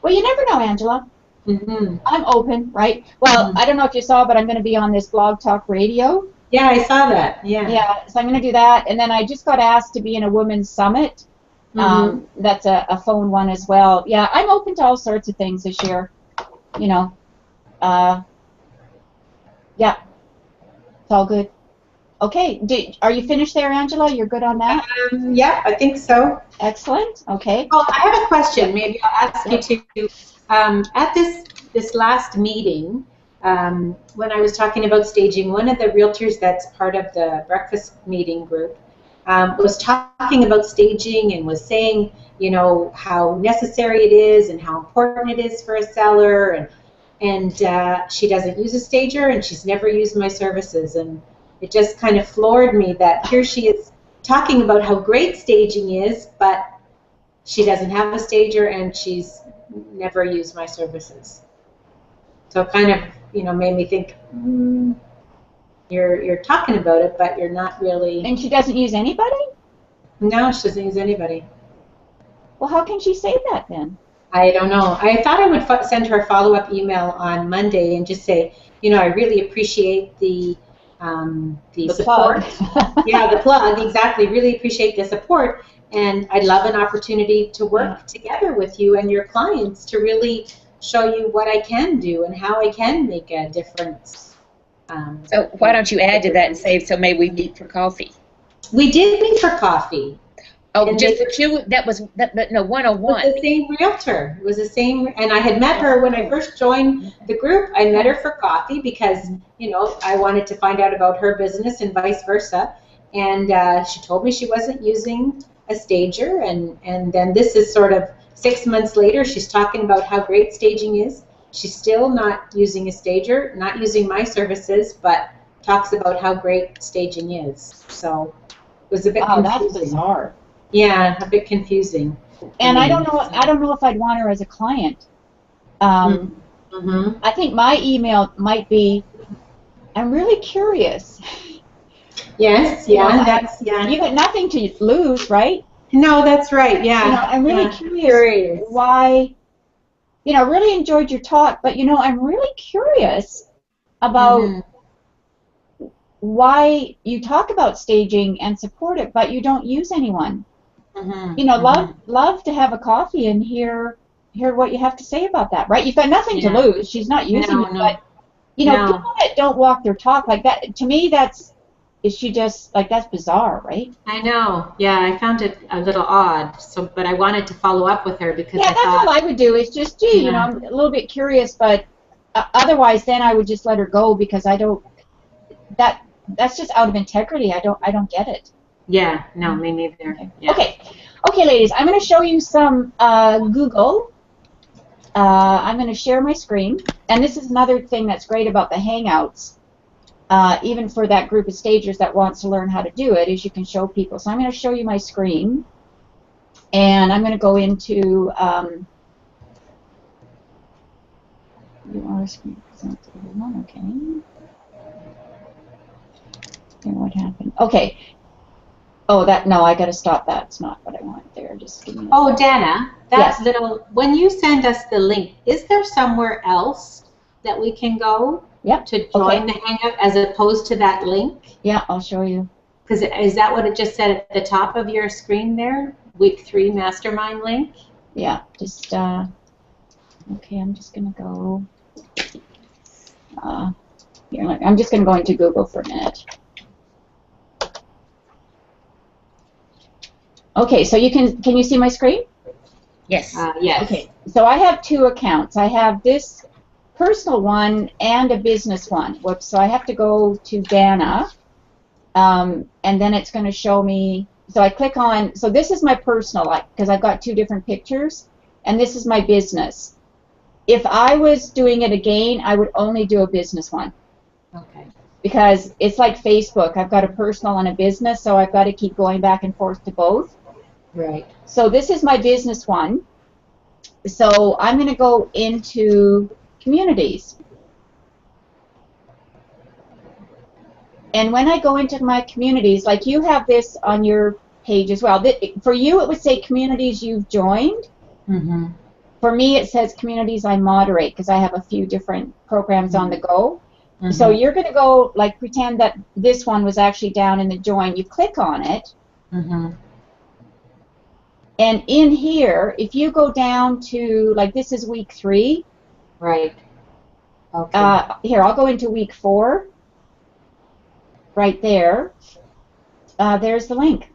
Well, you never know, Angela. I'm open, right? Well, I don't know if you saw, but I'm going to be on this Blog Talk Radio. Yeah, I saw that. Yeah. Yeah, so I'm going to do that, and then I just got asked to be in a women's summit. That's a phone one as well. Yeah, I'm open to all sorts of things this year. You know. Yeah. It's all good. Okay. Are you finished there, Angela? You're good on that? Yeah, I think so. Excellent. Okay. Oh, I have a question. Maybe I'll ask you to. At this last meeting, when I was talking about staging, one of the realtors that's part of the breakfast meeting group was talking about staging and was saying, you know, how necessary it is and how important it is for a seller, and she doesn't use a stager and she's never used my services, and it just kind of floored me that here she is talking about how great staging is, but she doesn't have a stager and she's never used my services. So it kind of, you know, made me think, you're talking about it, but you're not really. And she doesn't use anybody? No, she doesn't use anybody. Well, how can she say that then? I don't know. I thought I would send her a follow-up email on Monday and just say, you know, I really appreciate the support. Yeah, the plug, exactly. Really appreciate the support, and I'd love an opportunity to work together with you and your clients to really show you what I can do and how I can make a difference. So why don't you add to that and say, so maybe we meet for coffee? We did meet for coffee. Oh, and just the two? But no, 101. It was the same realtor. It was the same, and I had met her when I first joined the group. I met her for coffee because, you know, I wanted to find out about her business and vice versa. And she told me she wasn't using a stager, and then this is sort of 6 months later, she's talking about how great staging is. She's still not using a stager, not using my services, but talks about how great staging is. So it was a bit confusing. That's bizarre. Yeah, a bit confusing. And I don't know if I'd want her as a client. I think my email might be, I'm really curious. Yes, yeah, You got nothing to lose, right? No, that's right, yeah. You know, I'm really curious why, you know, I really enjoyed your talk, but, you know, I'm really curious about why you talk about staging and support it, but you don't use anyone. You know, love to have a coffee and hear what you have to say about that, right? You've got nothing to lose. She's not using it, but, you know, people that don't walk their talk like that, to me, that's bizarre, right? I know. Yeah, I found it a little odd. So, but I wanted to follow up with her because that's all I would do is just, gee, you know, I'm a little bit curious, but otherwise, then I would just let her go because I don't. That's just out of integrity. I don't get it. Yeah. No, me neither. Okay. Yeah. Okay, ladies. I'm going to show you some Google. I'm going to share my screen, and this is another thing that's great about the Hangouts. Even for that group of stagers that wants to learn how to do it, is you can show people. So I'm going to show you my screen, and I'm going to go into your screen. Okay. Okay, what happened? Okay. Oh, no, I got to stop that. It's not what I want there. Just give me a second. Dana, that little. When you send us the link, is there somewhere else that we can go? To join the Hangout as opposed to that link? Yeah, I'll show you. Because is that what it just said at the top of your screen there? Week 3 Mastermind link? Yeah, just, okay, I'm just going to go, here, I'm just going to go into Google for a minute. Okay, so can you see my screen? Yes. Yes. Okay, so I have 2 accounts. I have this personal one and a business one. Whoops, so I have to go to Dana, and then it's going to show me, so I click on, so this is my personal, because I've got 2 different pictures, and this is my business. If I was doing it again, I would only do a business one. Okay. Because it's like Facebook. I've got a personal and a business, so I've got to keep going back and forth to both. Right. So this is my business one. So I'm going to go into communities. And when I go into my communities, like you have this on your page as well. For you, it would say communities you've joined. For me, it says communities I moderate because I have a few different programs on the go. So you're going to go, like, pretend that this one was actually down in the join. You click on it. And in here, if you go down to, like, this is week 3. Right. Okay. Here, I'll go into week 4. right there, there's the link.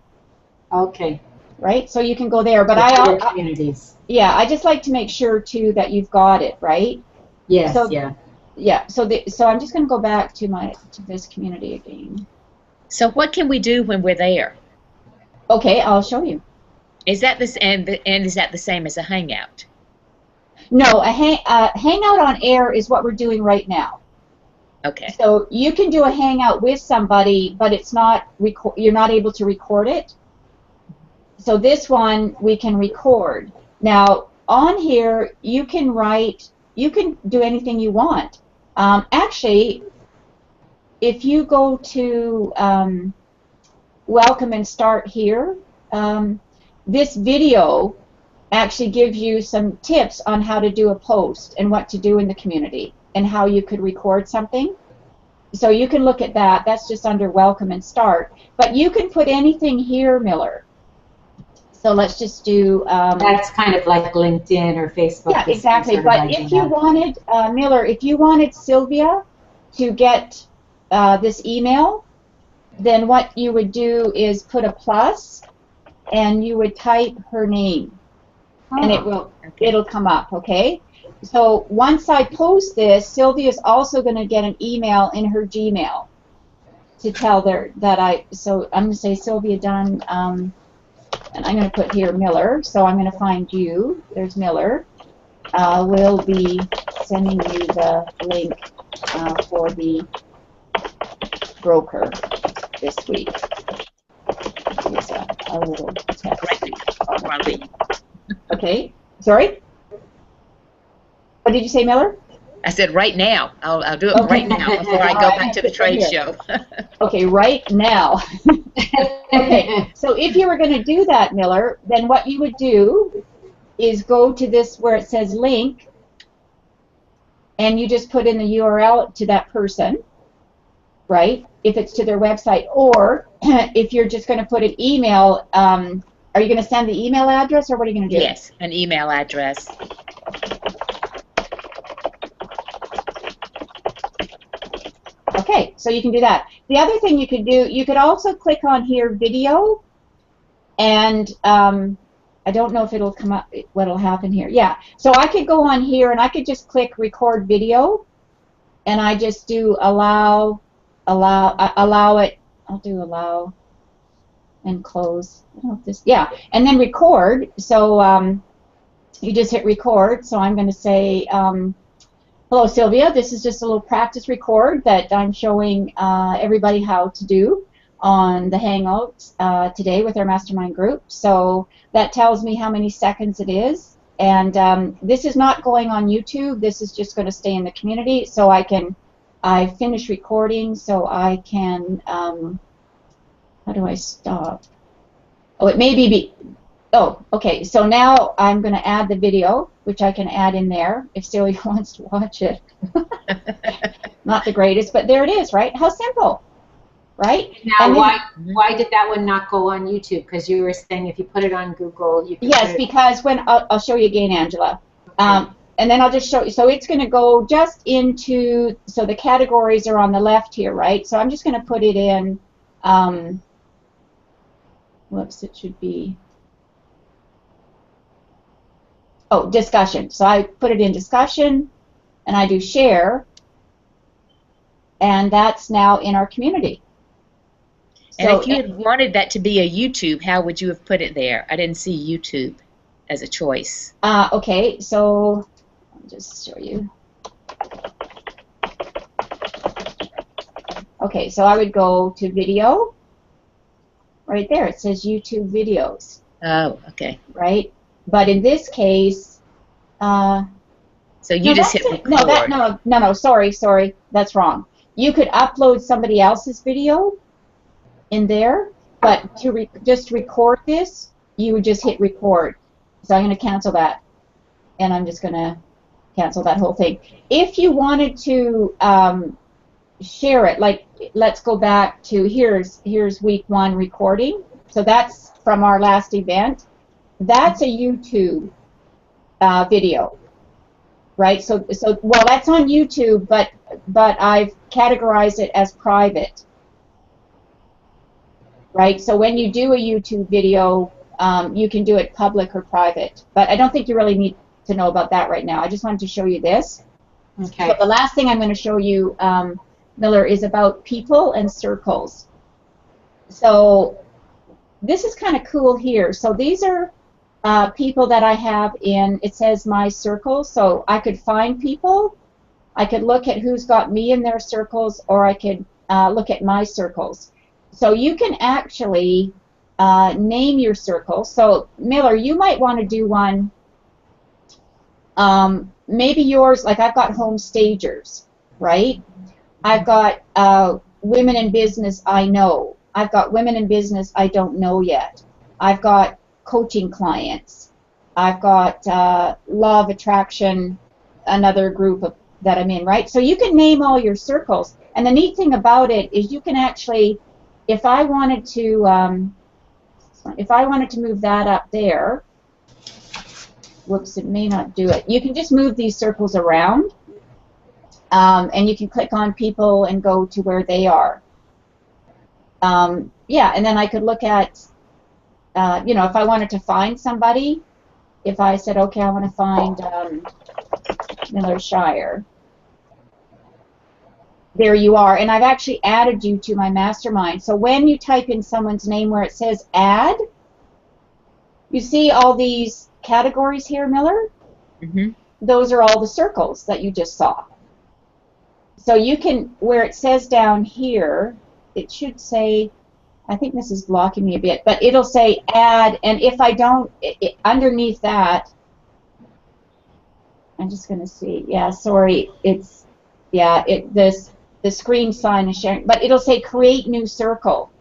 Okay. Right? So you can go there. But communities. Yeah, I just like to make sure too that you've got it, right? Yes, so, yeah. Yeah, so I'm just going to go back to this community again. So what can we do when we're there? Okay, I'll show you. Is that this and is that the same as a Hangout? No, a Hangout on Air is what we're doing right now. Okay. So you can do a Hangout with somebody, but it's not you're not able to record it. So this one we can record. Now on here you can write, you can do anything you want. Actually, if you go to Welcome and Start here, this video actually gives you some tips on how to do a post and what to do in the community and how you could record something. So you can look at that. That's just under Welcome and Start. But you can put anything here, Miller. So let's just do... that's kind of like LinkedIn or Facebook. Yeah, exactly. But if you wanted, Miller, if you wanted Sylvia to get this email, then what you would do is put a plus and you would type her name. And it'll come up, okay? So once I post this, Sylvia's also going to get an email in her Gmail to tell her that so I'm going to say Sylvia Dunn, and I'm going to put here Miller, so I'm going to find you. There's Miller. We'll be sending you the link for the broker this week. Here's a little text. Okay. Sorry? What did you say, Miller? I said right now. I'll do it right now before I go back to the trade show. Okay, right now. Okay, so if you were going to do that, Miller, then what you would do is go to this where it says link, and you just put in the URL to that person, right, if it's to their website. Or if you're just going to put an email, are you going to send the email address, or what are you going to do? Yes, an email address. Okay, so you can do that. The other thing you could do, you could also click on here, video, and I don't know if it'll come up, what'll happen here. Yeah, so I could go on here and I could just click record video, and I just do allow it. I'll do allow and close. I don't know if this, yeah, and then record. So you just hit record. So I'm going to say, hello, Sylvia. This is just a little practice record that I'm showing everybody how to do on the Hangouts today with our Mastermind group. So that tells me how many seconds it is. And this is not going on YouTube. This is just going to stay in the community. So I finish recording so I can, how do I stop? Oh, it may be, oh, okay. So now I'm going to add the video, which I can add in there if Celia wants to watch it. Not the greatest, but there it is, right? How simple, right? Now, why did that one not go on YouTube? Because you were saying if you put it on Google, you can yes, because when I'll show you again, Angela. Okay. And then I'll just show you. So it's going to go just into, so the categories are on the left here, right? So I'm just going to put it in, whoops, it should be, oh, discussion. So I put it in discussion, and I do share, and that's now in our community. And so, if you had wanted that to be a YouTube, how would you have put it there? I didn't see YouTube as a choice. Okay, so I'll just show you. Okay, so I would go to video. Right there, it says YouTube videos. Oh, okay. Right? But in this case, so you just hit record. No, sorry, that's wrong. You could upload somebody else's video in there, but to just record this, you would just hit record. So I'm going to cancel that, and I'm just going to cancel that whole thing. If you wanted to share it, like let's go back to here's week 1 recording. So that's from our last event. That's a YouTube video, right? So well, that's on YouTube, but I've categorized it as private. right? So when you do a YouTube video, you can do it public or private. But I don't think you really need to know about that right now. I just wanted to show you this. Okay. So the last thing I'm going to show you, Miller, is about people and circles. So this is kind of cool here. So these are people that I have in, it says my circle. So I could find people. I could look at who's got me in their circles, or I could look at my circles. So you can actually name your circle. So Miller, you might want to do one. Maybe yours, like I've got home stagers, right? I've got women in business I know. I've got women in business I don't know yet. I've got coaching clients. I've got law of attraction, another group that I'm in, right? So you can name all your circles. And the neat thing about it is you can actually, if I wanted to move that up there, whoops, it may not do it. You can just move these circles around, and you can click on people and go to where they are. Yeah, and then I could look at, you know, if I wanted to find somebody, if I said, okay, I want to find Miller Shire. There you are, and I've actually added you to my mastermind. So when you type in someone's name where it says add, you see all these categories here, Miller? Mm-hmm. Those are all the circles that you just saw. So you can, where it says down here, it should say, I think this is blocking me a bit, but it'll say add, and if I don't, underneath that, I'm just going to see, yeah, sorry, it's, yeah, the screen sign is sharing, but it'll say create new circle.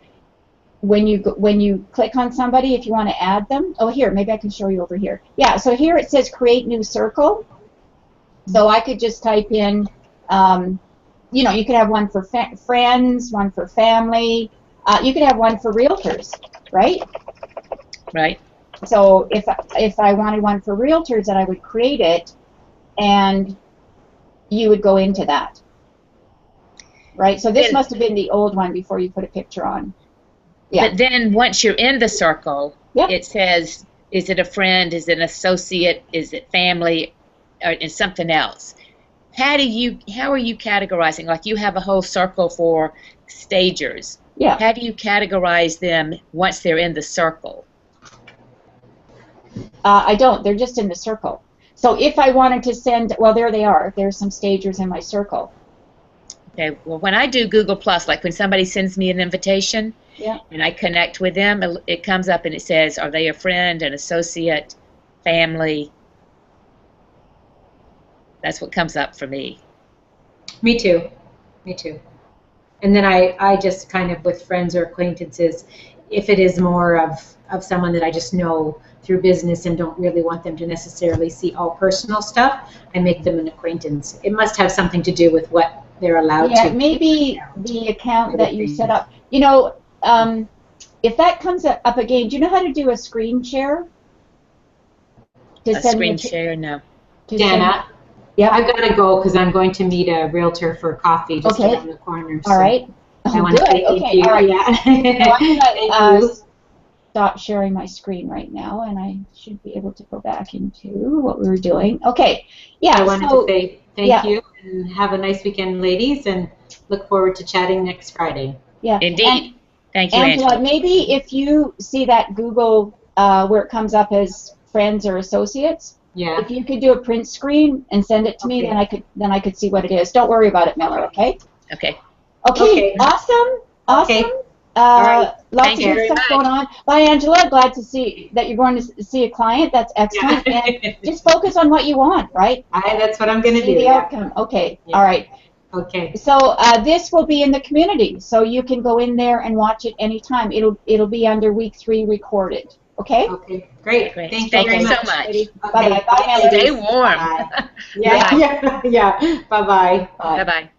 When you click on somebody, if you want to add them, oh here, maybe I can show you over here. Yeah, so here it says create new circle. So I could just type in, you know, you could have one for friends, one for family. You could have one for realtors, right? Right. So if I wanted one for realtors, then I would create it, and you would go into that. Right? So this must have been the old one before you put a picture on. Yeah. But then once you're in the circle, yep, it says, is it a friend, is it an associate, is it family, or is something else? How are you categorizing? Like you have a whole circle for stagers. Yeah. How do you categorize them once they're in the circle? I don't. They're just in the circle. So if I wanted to send, well, there they are. There's some stagers in my circle. Okay. Well, when I do Google Plus, like when somebody sends me an invitation, yeah, and I connect with them, it comes up and it says, are they a friend, an associate, family? That's what comes up for me. Me too. Me too. And then I just kind of, with friends or acquaintances, if it is more of someone that I just know through business and don't really want them to necessarily see all personal stuff, I make them an acquaintance. It must have something to do with what they're allowed to. Yeah, maybe the account that you set up. You know, if that comes up again, do you know how to do a screen share? A screen share? No. Dana, yeah, I've got to go because I'm going to meet a realtor for coffee just around the corner. All right. I want to say thank you. All right. Yeah. So I'm going to stop sharing my screen right now, and I should be able to go back into what we were doing. Okay. Yeah. I wanted to say thank you and have a nice weekend, ladies, and look forward to chatting next Friday. Yeah. Indeed. Thank you, Angela. Angela. Maybe if you see that Google where it comes up as friends or associates, if you could do a print screen and send it to me, then I could see what it is. Don't worry about it, Miller. Okay. Okay. Okay. Awesome. Okay. All right. Lots Thank of good stuff going on. Bye, Angela. Glad to see that you're going to see a client. That's excellent. And just focus on what you want, right? That's what I'm going to do. The outcome. Okay. Yeah. All right. Okay. So this will be in the community, so you can go in there and watch it anytime. It'll be under week 3 recorded. Okay. Okay. Great. Great. Thank you so much. Okay. Bye. Bye. Stay warm. Bye. Yeah. Bye-bye. Bye-bye.